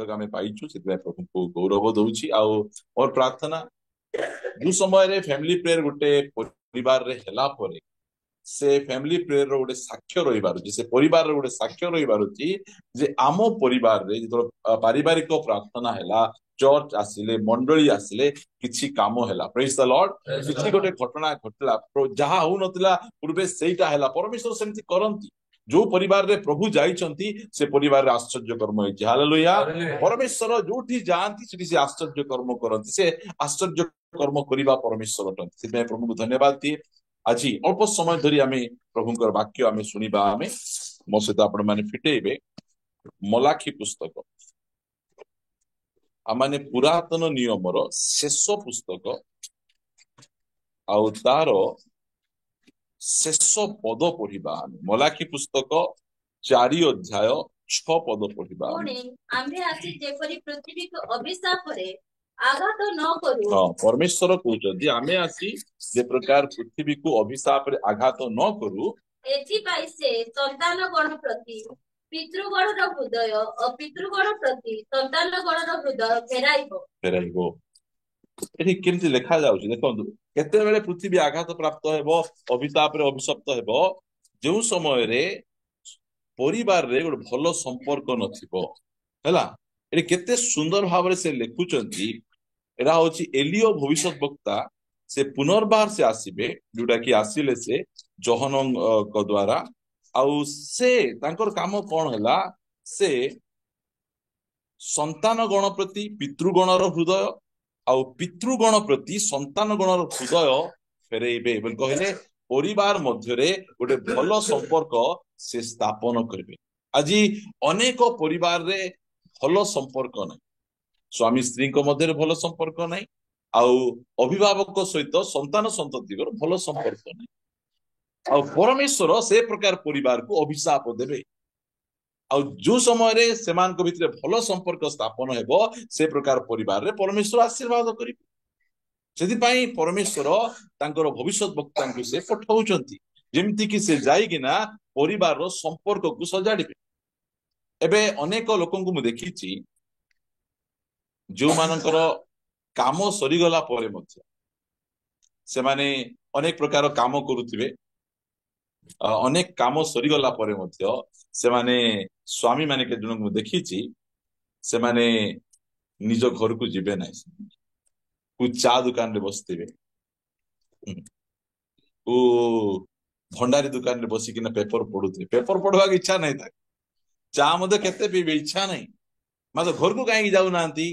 ସୁଯୋଗ ଆମେ ପାଇଛୁ ସେଥିପାଇଁ ପ୍ରଭୁଙ୍କୁ ଗୌରବ ଦଉଛି। ଆଉ ମୋର ପ୍ରାର୍ଥନା ଯୋଉ ସମୟରେ ଫ୍ୟାମିଲି ପ୍ରେୟର ଗୋଟେ ପରିବାରରେ ହେଲା ପରେ ସେ ଫ୍ୟାମିଲି ପ୍ରେୟର ଗୋଟେ ସାକ୍ଷ୍ୟ ରହିପାରୁଛି, ସେ ପରିବାରର ଗୋଟେ ସାକ୍ଷ୍ୟ ରହିପାରୁଛି ଯେ ଆମ ପରିବାରରେ ଯେତେବେଳେ ପାରିବାରିକ ପ୍ରାର୍ଥନା ହେଲା, ଚର୍ଚ୍ଚ ଆସିଲେ, ମଣ୍ଡଳୀ ଆସିଲେ, କିଛି କାମ ହେଲା। ପ୍ରେଜ୍ ଦ ଲର୍ଡ। କିଛି ଗୋଟେ ଘଟଣା ଘଟିଲା, ଯାହା ହଉନଥିଲା ପୂର୍ବେ ସେଇଟା ହେଲା। ପରମେଶ୍ୱର ସେମିତି କରନ୍ତି। ଯୋଉ ପରିବାରରେ ପ୍ରଭୁ ଯାଇଛନ୍ତି ସେ ପରିବାରରେ ଆଶ୍ଚର୍ଯ୍ୟ କର୍ମ ହେଇଛି। ହାଲେଲୁୟା। ପରମେଶ୍ୱର ଯୋଉଠି ଯାଆନ୍ତି ସେଠି ସେ ଆଶ୍ଚର୍ଯ୍ୟ କର୍ମ କରନ୍ତି। ସେ ଆଶ୍ଚର୍ଯ୍ୟ କର୍ମ କରିବା ପରମେଶ୍ୱର ଅଟନ୍ତି। ସେଥିପାଇଁ ପ୍ରଭୁଙ୍କୁ ଧନ୍ୟବାଦ ଦିଏ। ଆଜି ଅଳ୍ପ ସମୟ ଧରି ଆମେ ପ୍ରଭୁଙ୍କର ବାକ୍ୟ ଆମେ ଶୁଣିବା। ଆମେ ମୋ ସହିତ ଆପଣ ମାନେ ଫିଟେଇବେ ମଲାଖି ପୁସ୍ତକ, ମାନେ ପୁରାତନ ନିୟମର ଶେଷ ପୁସ୍ତକ, ଆଉ ତାର ଶେଷ ପଦ ପଢିବା। ଆମେ ମଲାଖି ପୁସ୍ତକ 4 ଅଧ୍ୟାୟ 6 ପଦ ପଢିବା। ଆମେ ଆସି ଯେପରି ପୃଥିବୀକୁ ଅଭିଶାପରେ ଆଘାତ ନ କରୁ। ହଁ, ପରମେଶ୍ୱର କହୁଛନ୍ତି ଆମେ ଆସି ଯେ ପ୍ରକାର ପୃଥିବୀକୁ ଅଭିଶାପରେ ଆଘାତ ନ କରୁ, ଏଥିପାଇଁ ସେ ସନ୍ତାନ ଗଣ ପ୍ରତି ପିତୃଗଣର ହୃଦୟ ଓ ପିତୃଗଣ ପ୍ରତି ସନ୍ତାନ ଗଣର ହୃଦୟ ଫେରାଇବ। ଏଠି କେମିତି ଲେଖା ଯାଉଛି ଦେଖନ୍ତୁ, କେତେବେଳେ ପୃଥିବୀ ଆଘାତ ପ୍ରାପ୍ତ ହେବ, ଅଭିଶାପରେ ଅଭିଶପ୍ତ ହେବ, ଯେଉଁ ସମୟରେ ପରିବାରରେ ଗୋଟେ ଭଲ ସମ୍ପର୍କ ନଥିବ। ହେଲା, ଏଠି କେତେ ସୁନ୍ଦର ଭାବରେ ସେ ଲେଖୁଛନ୍ତି। ଏଟା ହଉଛି ଏଲିଓ ଭବିଷ୍ୟତ ବକ୍ତା। ସେ ପୁନର୍ବାର ସେ ଆସିବେ, ଯୋଉଟା କି ଆସିଲେ ସେ ଜହନଙ୍କ ଦ୍ଵାରା। ଆଉ ସେ ତାଙ୍କର କାମ କଣ ହେଲା, ସେ ସନ୍ତାନ ଗଣ ପ୍ରତି ପିତୃଗଣର ହୃଦୟ ଆଉ ପିତୃଗଣ ପ୍ରତି ସନ୍ତାନ ଗଣର ହୃଦୟ ଫେରେଇବେ ବୋଲି କହିଲେ ପରିବାର ମଧ୍ୟରେ ଗୋଟେ ଭଲ ସମ୍ପର୍କ ସେ ସ୍ଥାପନ କରିବେ। ଆଜି ଅନେକ ପରିବାରରେ ଭଲ ସମ୍ପର୍କ ନାହିଁ, ସ୍ୱାମୀ ସ୍ତ୍ରୀଙ୍କ ମଧ୍ୟରେ ଭଲ ସମ୍ପର୍କ ନାହିଁ, ଆଉ ଅଭିଭାବକ ସହିତ ସନ୍ତାନ ସନ୍ତତିଙ୍କର ଭଲ ସମ୍ପର୍କ ନାହିଁ। ଆଉ ପରମେଶ୍ୱର ସେ ପ୍ରକାର ପରିବାରକୁ ଅଭିଶାପ ଦେବେ। ଆଉ ଯୋଉ ସମୟରେ ସେମାନଙ୍କ ଭିତରେ ଭଲ ସମ୍ପର୍କ ସ୍ଥାପନ ହେବ, ସେ ପ୍ରକାର ପରିବାରରେ ପରମେଶ୍ୱର ଆଶୀର୍ବାଦ କରିବେ। ସେଥିପାଇଁ ପରମେଶ୍ୱର ତାଙ୍କର ଭବିଷ୍ୟତ ବକ୍ତାଙ୍କୁ ସେ ପଠାଉଛନ୍ତି, ଯେମିତିକି ସେ ଯାଇକିନା ପରିବାରର ସମ୍ପର୍କକୁ ସଜାଡ଼ିବେ। ଏବେ ଅନେକ ଲୋକଙ୍କୁ ମୁଁ ଦେଖିଛି ଯୋଉମାନଙ୍କର କାମ ସରିଗଲା ପରେ ମଧ୍ୟ ସେମାନେ ଅନେକ ପ୍ରକାର କାମ କରୁଥିବେ। ଅନେକ କାମ ସରିଗଲା ପରେ ମଧ୍ୟ ସେମାନେ ସ୍ୱାମୀ ମାନେ କେତେ ଜଣଙ୍କୁ ମୁଁ ଦେଖିଛି, ସେମାନେ ନିଜ ଘରକୁ ଯିବେ ନାହିଁ। ଚା ଦୋକାନରେ ବସିଥିବେ, ଭଣ୍ଡାରୀ ଦୋକାନରେ ବସିକିନା ପେପର ପଢୁଥିବେ। ପେପର ପଢିବାକୁ ଇଚ୍ଛା ନାହିଁ ତାକୁ, ଚା ମଧ୍ୟ କେତେ ପିଇବେ ଇଚ୍ଛା ନାହିଁ, ମାତ୍ର ଘରକୁ କାହିଁକି ଯାଉନାହାନ୍ତି?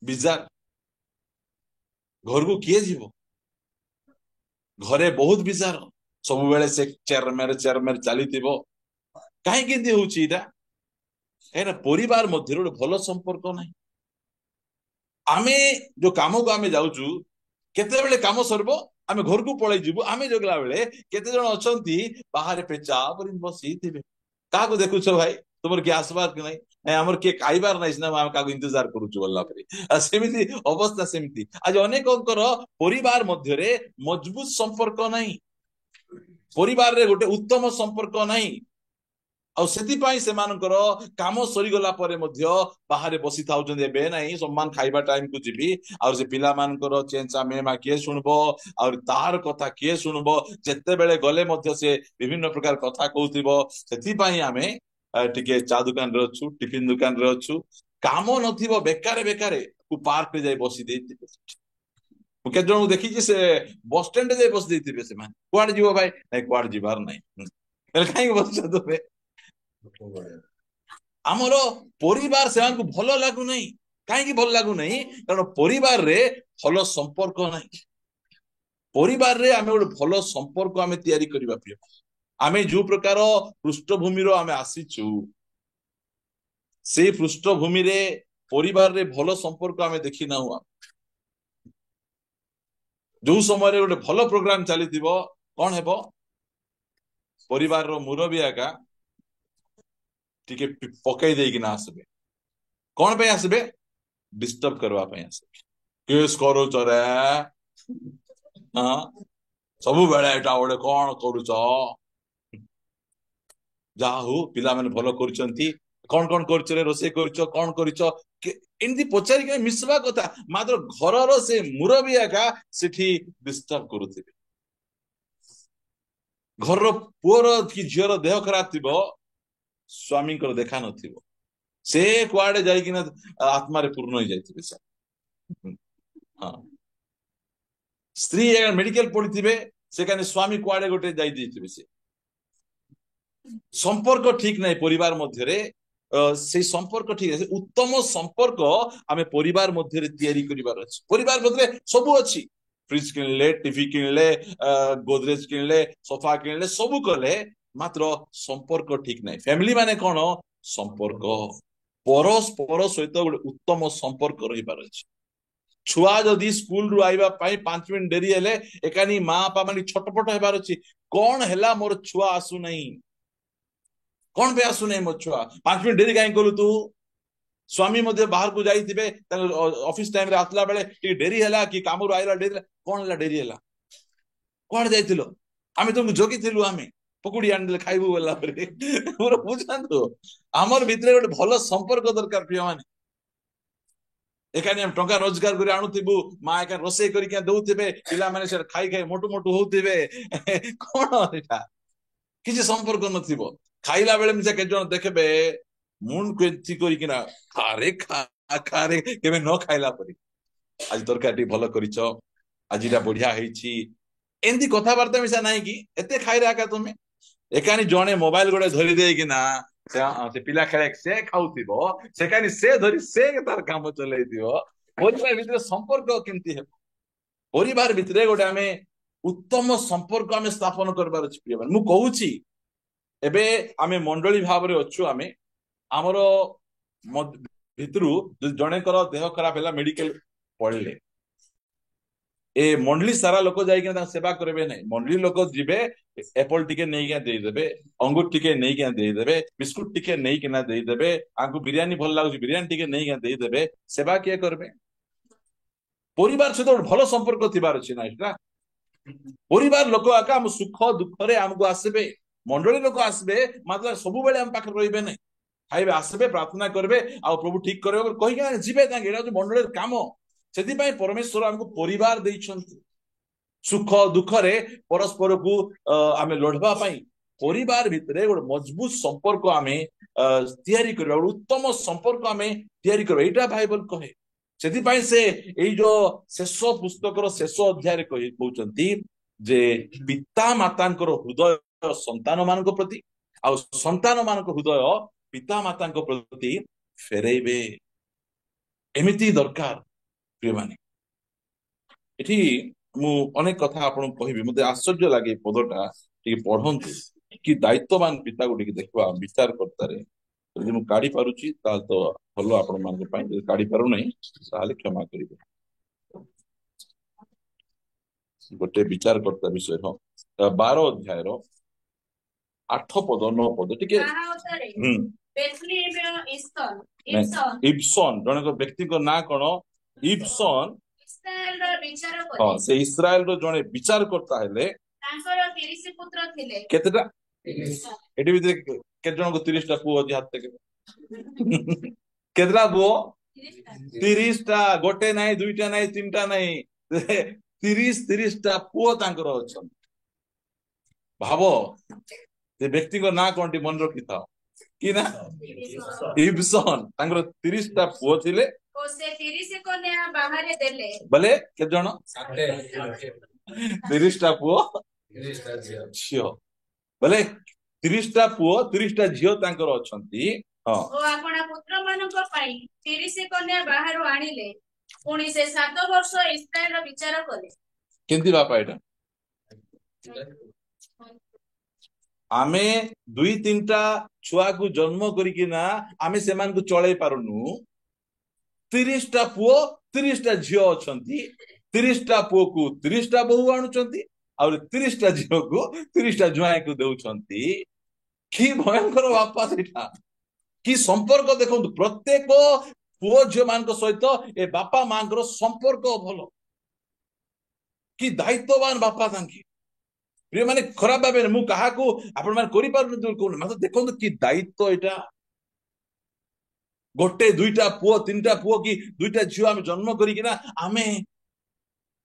ବିଜାର। ଘରକୁ କିଏ ଯିବ? ଘରେ ବହୁତ ବିଜାର, ସବୁବେଳେ ସେ ଚେୟାରମେର ଚାଲିଥିବ। କାହିଁକି ଏମିତି ହଉଛି ଏଇଟା? କାହିଁକିନା ପରିବାର ମଧ୍ୟରେ ଗୋଟେ ଭଲ ସମ୍ପର୍କ ନାହିଁ। ଆମେ ଯୋଉ କାମକୁ ଆମେ ଯାଉଛୁ, କେତେବେଳେ କାମ ସରିବ ଆମେ ଘରକୁ ପଳେଇ ଯିବୁ। ଆମେ ଜଗିଲା ବେଳେ କେତେ ଜଣ ଅଛନ୍ତି ବାହାରେ ପେଚା ପରି ବସିଥିବେ। କାହାକୁ ଦେଖୁଛ ଭାଇ? ତୁମର କିଏ ଆସିବାର କି ନାହିଁ? ଆମର କିଏ ଖାଇବାର ନାହିଁ ସିନା ଆମେ କାହାକୁ ଇନ୍ତଜାର କରୁଛୁ ଗଲା ପରେ। ସେମିତି ଅବସ୍ଥା ସେମିତି। ଆଜି ଅନେକଙ୍କର ପରିବାର ମଧ୍ୟରେ ମଜବୁତ ସମ୍ପର୍କ ନାହିଁ, ପରିବାରରେ ଗୋଟେ ଉତ୍ତମ ସମ୍ପର୍କ ନାହିଁ। ଆଉ ସେଥିପାଇଁ ସେମାନଙ୍କର କାମ ସରିଗଲା ପରେ ମଧ୍ୟ ବାହାରେ ବସିଥାଉଛନ୍ତି। ଏବେ ନାହିଁ, ସମ୍ମାନ ଖାଇବା ଟାଇମକୁ ଯିବି, ଆଉ ସେ ପିଲାମାନଙ୍କର ଚେଞ୍ଚା ମେମା କିଏ ଶୁଣିବ? ଆଉ ତାର କଥା କିଏ ଶୁଣିବ? ଯେତେବେଳେ ଗଲେ ମଧ୍ୟ ସେ ବିଭିନ୍ନ ପ୍ରକାର କଥା କହୁଥିବ। ସେଥିପାଇଁ ଆମେ ଟିକେ ଚା ଦୋକାନରେ ଅଛୁ, ଟିଫିନ ଦୋକାନରେ ଅଛୁ, କାମ ନଥିବ, ବେକାରେ ବେକାରେ ପାର୍କରେ ଯାଇ ବସି ଦେଇଥିବେ। ମୁଁ କେତେ ଜଣଙ୍କୁ ଦେଖିଛି ସେ ବସଷ୍ଟାଣ୍ଡରେ ଯାଇ ବସି ଦେଇଥିବେ। ସେମାନେ କୁଆଡେ ଯିବ ଭାଇ? ନାଇଁ, କୁଆଡେ ଯିବାର ନାହିଁ। କାହିଁକି ବସିଛ ତୁମେ? ଆମର ପରିବାର ସେମାନଙ୍କୁ ଭଲ ଲାଗୁନାହିଁ। କାହିଁକି ଭଲ ଲାଗୁନାହିଁ? କାରଣ ପରିବାରରେ ଭଲ ସମ୍ପର୍କ ନାହିଁ। ପରିବାରରେ ଆମେ ଗୋଟେ ଭଲ ସମ୍ପର୍କ ଆମେ ତିଆରି କରିବା ପ୍ରିୟ। ଆମେ ଯୋଉ ପ୍ରକାର ପୃଷ୍ଠଭୂମିର ଆମେ ଆସିଛୁ, ସେଇ ପୃଷ୍ଠଭୂମିରେ ପରିବାରରେ ଭଲ ସମ୍ପର୍କ ଆମେ ଦେଖିନାହୁଁ। ଯୋଉ ସମୟରେ ଗୋଟେ ଭଲ ପ୍ରୋଗ୍ରାମ ଚାଲିଥିବ, କଣ ହେବ? ପରିବାରର ମୁରବୀ ଆକା ଟିକେ ପକେଇ ଦେଇକିନା ଆସିବେ। କଣ ପାଇଁ ଆସିବେ? ଡିଷ୍ଟର୍ବ କରିବା ପାଇଁ ଆସିବେ। କେସ୍ କରୁଛ ରେ, ସବୁବେଳେ ଏଇଟା ଗୋଟେ କଣ କରୁଛ? ଯାହା ହଉ ପିଲାମାନେ ଭଲ କରୁଛନ୍ତି, କଣ କରୁଛ ରେ, ରୋଷେଇ କରୁଛ, କଣ କରୁଛ, ଏମିତି ପଚାରିକି ମିଶିବା କଥା। ମାତ୍ର ଘରର ସେ ମୁରବୀ ଏକା ସେଠି ଡିଷ୍ଟର୍ବ କରୁଥିବେ। ଘରର ପୁଅର କି ଝିଅର ଦେହ ଖରାପ ଥିବ, ସ୍ୱାମୀଙ୍କର ଦେଖା ନଥିବ, ସେ କୁଆଡେ ଯାଇକିନା ଆତ୍ମାରେ ପୂର୍ଣ୍ଣ ହେଇଯାଇଥିବେ ସେ। ହଁ, ସ୍ତ୍ରୀ ମେଡିକାଲ ପଡିଥିବେ, ସେখানে ସ୍ୱାମୀ କୁଆଡେ ଗୋଟେ ଯାଇ ଦେଇଥିବେ। ସେ ସମ୍ପର୍କ ଠିକ ନାହିଁ ପରିବାର ମଧ୍ୟରେ। ସେଇ ସମ୍ପର୍କ ଠିକ ଅଛି। ଉତ୍ତମ ସମ୍ପର୍କ ଆମେ ପରିବାର ମଧ୍ୟରେ ତିଆରି କରିବାର ଅଛି। ପରିବାର ମଧ୍ୟରେ ସବୁ ଅଛି, ଫ୍ରିଜ କିଣିଲେ, ଟିଭି କିଣିଲେ, ଗୋଦରେଜ କିଣିଲେ, ସୋଫା କିଣିଲେ, ସବୁ କଲେ, ମାତ୍ର ସମ୍ପର୍କ ଠିକ ନାହିଁ। ଫ୍ୟାମିଲି ମାନେ କଣ? ସମ୍ପର୍କ, ପରସ୍ପର ସହିତ ଗୋଟେ ଉତ୍ତମ ସମ୍ପର୍କ ରହିବାର ଅଛି। ଛୁଆ ଯଦି ସ୍କୁଲରୁ ଆଇବା ପାଇଁ 5 ମିନିଟ ଡେରି ହେଲେ ଏକାନି ମା ବାପା ମାନେ ଛଟପଟ ହେବାର ଅଛି। କଣ ହେଲା ମୋର ଛୁଆ ଆସୁନାହିଁ, କଣ ପାଇଁ ଆସୁନାହିଁ ମୋ ଛୁଆ, 5 ମିନିଟ ଡେରି କାହିଁ କଲୁ ତୁ? ସ୍ୱାମୀ ମଧ୍ୟ ବାହାରକୁ ଯାଇଥିବେ, ଅଫିସ ଟାଇମରେ ଆସିଲା ବେଳେ ଟିକେ ଡେରି ହେଲା, କି କାମରୁ ଆଇଲା ଡେରି ହେଲା, କଣ ହେଲା ଡେରି ହେଲା, କୁଆଡେ ଯାଇଥିଲ? ଆମେ ତୁମକୁ ଜଗିଥିଲୁ, ଆମେ ପକୁଡି ଆଣିଦେଲେ ଖାଇବୁ ବୋଲା ପରେ। ମୋର ବୁଝାନ୍ତୁ, ଆମର ଭିତରେ ଗୋଟେ ଭଲ ସମ୍ପର୍କ ଦରକାର ପ୍ରିୟ ମାନେ। ଏକାନି ଆମେ ଟଙ୍କା ରୋଜଗାର କରି ଆଣୁଥିବୁ, ମା ଏକା ରୋଷେଇ କରିକି ଦଉଥିବେ, ପିଲାମାନେ ସେଟା ଖାଇ ଖାଇ ମୋଟୁ ମୋଟୁ ହଉଥିବେ। କଣ ଏଇଟା? କିଛି ସମ୍ପର୍କ ନଥିବ। ଖାଇଲା ବେଳେ ମିଶା କେତେ ଜଣ ଦେଖିବେ ମୁଣ୍ଡ କେଞ୍ଚି କରିକିନା ଖାରେ ଖାରେ, କେବେ ନ ଖାଇଲା ପରି, ଆଜି ତରକାରୀ ଟିକେ ଭଲ କରିଛ, ଆଜିଟା ବଢିଆ ହେଇଛି, ଏମିତି କଥାବାର୍ତ୍ତା ମିଶା ନାହିଁ କି? ଏତେ ଖାଇରେ ଆକା ତମେ ଏକାନି ଜଣେ ମୋବାଇଲ ଗୋଟେ ଧରି ଦେଇକିନା ସେ ପିଲା ଖେଳେ, ସେ ଖାଉଥିବ, ସେକାନି ସେ ଧରି ସେ ତାର କାମ ଚଲେଇଥିବ। ପରିବାର ଭିତରେ ସମ୍ପର୍କ କେମିତି ହେବ? ପରିବାର ଭିତରେ ଗୋଟେ ଆମେ ଉତ୍ତମ ସମ୍ପର୍କ ଆମେ ସ୍ଥାପନ କରିବାର ଅଛି ପ୍ରିୟ। ମୁଁ କହୁଛି, ଏବେ ଆମେ ମଣ୍ଡଳୀ ଭାବରେ ଅଛୁ, ଆମେ ଆମର ଭିତରୁ ଯଦି ଜଣେଙ୍କର ଦେହ ଖରାପ ହେଲା, ମେଡିକାଲ ପଳେଇଲେ, ଏ ମଣ୍ଡଳୀ ସାରା ଲୋକ ଯାଇକିନା ତାଙ୍କ ସେବା କରିବେ ନାହିଁ। ମଣ୍ଡଳୀ ଲୋକ ଯିବେ, ଏପଲ ଟିକେ ନେଇକିନା ଦେଇଦେବେ, ଅଙ୍ଗୁର ଟିକେ ନେଇକିନା ଦେଇଦେବେ, ବିସ୍କୁଟ ଟିକେ ନେଇକିନା ଦେଇଦେବେ, ଆଙ୍କୁ ବିରିୟାନୀ ଭଲ ଲାଗୁଛି ବିରିୟାନୀ ଟିକେ ନେଇକିନା ଦେଇଦେବେ। ସେବା କିଏ କରିବେ? ପରିବାର ସହିତ ଗୋଟେ ଭଲ ସମ୍ପର୍କ ଥିବାର ଅଛି ନା। ଏଇଟା ପରିବାର ଲୋକ ଆକା ଆମ ସୁଖ ଦୁଃଖରେ ଆମକୁ ଆସିବେ। ମଣ୍ଡଳୀ ଲୋକ ଆସିବେ, ମାତ୍ର ସବୁବେଳେ ଆମ ପାଖରେ ରହିବେ ନାହିଁ। ଖାଇବେ, ଆସିବେ, ପ୍ରାର୍ଥନା କରିବେ, ଆଉ ପ୍ରଭୁ ଠିକ କରିବେ କହିକି ଯିବେ ତାଙ୍କେ। ଏଇଟା ହଉଛି ମଣ୍ଡଳୀର କାମ। ସେଥିପାଇଁ ପରମେଶ୍ୱର ଆମକୁ ପରିବାର ଦେଇଛନ୍ତି। ସୁଖ ଦୁଃଖରେ ପରସ୍ପରକୁ ଆମେ ଲଢିବା ପାଇଁ ପରିବାର ଭିତରେ ଗୋଟେ ମଜବୁତ ସମ୍ପର୍କ ଆମେ ତିଆରି କରିବା, ଗୋଟେ ଉତ୍ତମ ସମ୍ପର୍କ ଆମେ ତିଆରି କରିବା, ଏଇଟା ବାଇବଲ କହେ। ସେଥିପାଇଁ ସେ ଏଇ ଯୋଉ ଶେଷ ପୁସ୍ତକର ଶେଷ ଅଧ୍ୟାୟରେ କହୁଛନ୍ତି ଯେ ପିତା ମାତାଙ୍କର ହୃଦୟ ସନ୍ତାନ ମାନଙ୍କ ପ୍ରତି, ଆଉ ସନ୍ତାନ ମାନଙ୍କ ହୃଦୟ ପିତା ମାତାଙ୍କ ପ୍ରତି ଫେରେଇବେ। ଏମିତି ଦରକାର ପ୍ରିୟମାନେ। ଏଠି ମୁଁ ଅନେକ କଥା ଆପଣଙ୍କୁ କହିବି, ମତେ ଆଶ୍ଚର୍ଯ୍ୟ ଲାଗେ ଏ ପଦଟା, ଟିକେ ପଢନ୍ତୁ। କି ଦାୟିତ୍ୱବାନ ପିତାକୁ ଟିକେ ଦେଖିବା ବିଚାର କର୍ତ୍ତାରେ। ଯଦି ମୁଁ କାଢି ପାରୁଛି ତାହେଲେ ତ ଭଲ ଆପଣ ମାନଙ୍କ ପାଇଁ, ଯଦି କାଢି ପାରୁନାହିଁ ତାହେଲେ କ୍ଷମା କରିବେ। ଗୋଟେ ବିଚାର କର୍ତ୍ତା ବିଷୟ, ହଁ, 12 ଅଧ୍ୟାୟର 8 ପଦ 9 ପଦ ଟିକେ। ଇବସନ ଜଣଙ୍କ ବ୍ୟକ୍ତିଙ୍କ ନାଁ କଣ? ଇବସନ। ହଁ, ସେ ଇସ୍ରାଏଲର ଜଣେ ବିଚାର କର୍ତ୍ତା ହେଲେ। ତାଙ୍କର 30 ପୁତ୍ର ଥିଲେ। କେତେଟା? ଏଠି ଭିତରେ କେତେ ଜଣଙ୍କୁ 30ଟା ପୁଅ ଅଛି? ହାତ ଦେଖେ। କେତେଟା ପୁଅ? 30ଟା। ଗୋଟେ ନାହିଁ, ଦୁଇଟା ନାହିଁ, ତିନିଟା ନାହିଁ, 30ଟା ପୁଅ ତାଙ୍କର ଅଛନ୍ତି। ଭାବ, ସେ ବ୍ୟକ୍ତିଙ୍କ ନାଁ କଣ? ଟିକେ ମନେ ରଖିଥାଅ। କି ନା? ଇବସନ। ତାଙ୍କର 30ଟା ପୁଅ ଥିଲେ। ସେ 30 କନ୍ୟା ବାହାରେ ଦେଲେ। ବୋଲେ କେତେ ଜଣ? 30ଟା ପୁଅ, ଝିଅ। ବୋଲେ 30ଟା ପୁଅ, 30ଟା ଝିଅ ତାଙ୍କର ଅଛନ୍ତି। ହଁ, ଓ ଆପଣ ପୁତ୍ର ମାନଙ୍କ ପାଇଁ 30 କନ୍ୟା ବାହାରୁ ଆଣିଲେ। ପୁଣି ସେ 7 ବର୍ଷ ଇସ୍ରାଏଲର ବିଚାର କଲେ। କେମିତି ବାପା ଏଇଟା? ଆମେ 2-3ଟା ଛୁଆକୁ ଜନ୍ମ କରିକିନା ଆମେ ସେମାନଙ୍କୁ ଚଳେଇ ପାରୁନୁ। 30ଟା ପୁଅ, 30ଟା ଝିଅ ଅଛନ୍ତି। 30ଟା ପୁଅକୁ 30ଟା ବୋହୂ ଆଣୁଛନ୍ତି, ଆଉ 30ଟା ଝିଅକୁ 30ଟା ଜ୍ୱାଇଁକୁ ଦଉଛନ୍ତି। କି ଭୟଙ୍କର ବାପା ସେଇଟା! କି ସମ୍ପର୍କ ଦେଖନ୍ତୁ, ପ୍ରତ୍ୟେକ ପୁଅ ଝିଅ ମାନଙ୍କ ସହିତ ଏ ବାପା ମାଙ୍କର ସମ୍ପର୍କ ଭଲ। କି ଦାୟିତ୍ୱବାନ ବାପା ତାଙ୍କେ। ପ୍ରିୟ ମାନେ, ଖରାପ ଭାବେ ମୁଁ କାହାକୁ ଆପଣ ମାନେ କରିପାରୁନଥିବେ କହୁନି, ମାତ୍ର ଦେଖନ୍ତୁ କି ଦାୟିତ୍ୱ ଏଇଟା। गोटे दुईटा पुओ तीनटा पुओ कि दुईटा झील आम जन्म करिकिना आमे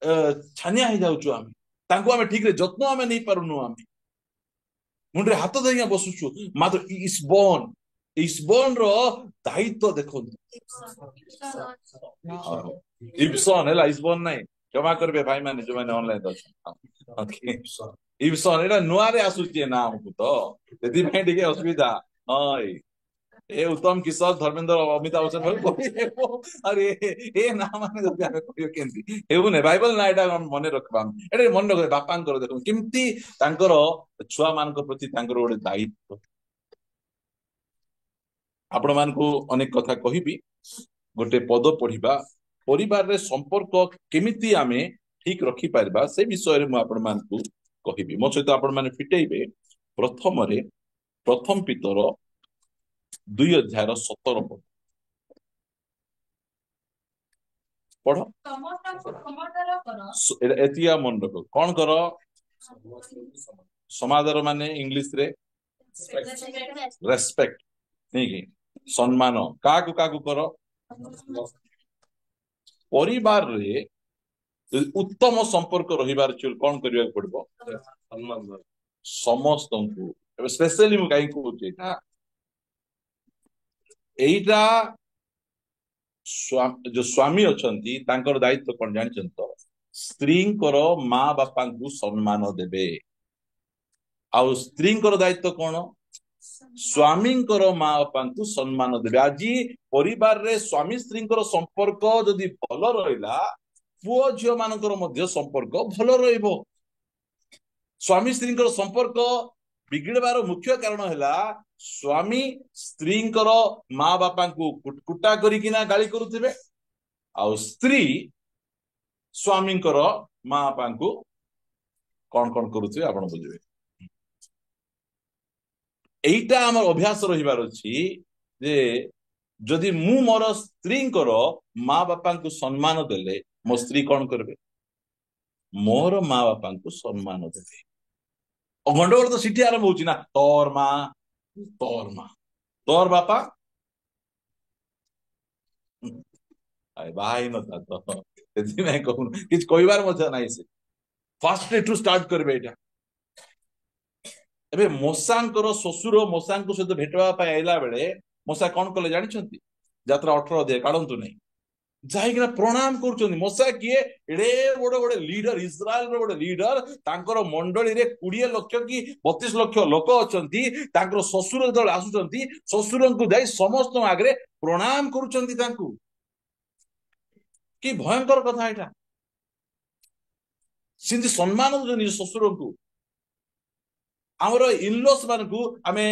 छानिया हो जाऊछु आमे तांको आमे ठीक रे जत्न आमे नहीं पारुनु आमे मुंडे हाथ धरिया बसुछु मात्र इस्बोन रो दायित्व देखो इब्सन है इस्बोन नहीं क्षमा करबे भाई माने जो माने ऑनलाइन ओके इब्सन एटा नुआरे आसुची ना हमको तो यदि मैं ठीक है असुविधा हाय ए उत्तम किशोर धर्मेंद्र अमिताभ बच्चन अरे ए ना माने जब आमे कहियो केंती हेबु ने बाइबल ना एटा मने रखबा एटा मन रख बापांकर देखो केमती तांकर छुआ मानक प्रति तांकर गोटे दायित्व आपण मानकु अनेक कथा कहिबी गोटे पद पढ़िबा परिवार रे संपर्क केमिति आमे ठीक रखी पारबा से विषय रे मु आपण मानकु कहिबी मो सहित आपण माने फिटेइबे प्रथम पितर 2:17 पढ़ एतिया मन रख कौन कर समादर माने इंग्लिश रे रेस्पेक्ट नहीं कि सम्मान काकु काकु कर परिवार रे उत्तम संपर्क रहिबार चुल कौन करिया पड़बो समस्त को स्पेशली मु काई कहूची एइटा जो स्वामी अछंती तांकर दायित्व कौन जानिछन तो स्त्री माँ बापा को सम्मान देबे आउ स्त्री दायित्व कौन स्वामी माँ बापा को सम्मान देबे आज परिवार रे स्वामी स्त्री संपर्क जदि भल रहिला पुओ झियो मानकर मध्य संपर्क भल रहिबो स्वामी स्त्री संपर्क बिगड़बार मुख्य कारण है स्वामी स्त्री माँ बापा को कुटकुटा करिकिना गाली करुथिबे आ स्त्री स्वामी माँ बापा को कौन कौन करुथिबे आपण बुझिबे एइटा हमर अभ्यास रहिबार अछि जे जदि मु मोर स्त्री माँ बापा को सम्मान देले मो स्त्री कौन करबे मोर माँ बापा को सम्मान देबे गंडगोल तो सीटी आरंभ होची ना तोर बापा बाई नता तो एथि मैं कहूं किछ कहबार मजा नाही से फास्ट टू स्टार्ट करबे एटा एबे मोसांकर ससुर मोसांक सहित भेटवा पाई आइला बेले मोसा कौन कले जानि छंती यात्रा 18 दे काढंतु नहीं जाइकिना प्रणाम करुचंदी मोसा किए एडे बड़ बड़ लीडर इस्राएल रो बड़ लीडर तांकर मंडली रे 20 लाख कि 32 लाख लोक अछंती तांकर ससुर दल आसुचंती ससुरन को जाई समस्त आगरे प्रणाम करुचंती तांकू कि भयंकर कथा एटा सिंधी सम्मान जो ससुर को आमर इनलॉस मान को आमे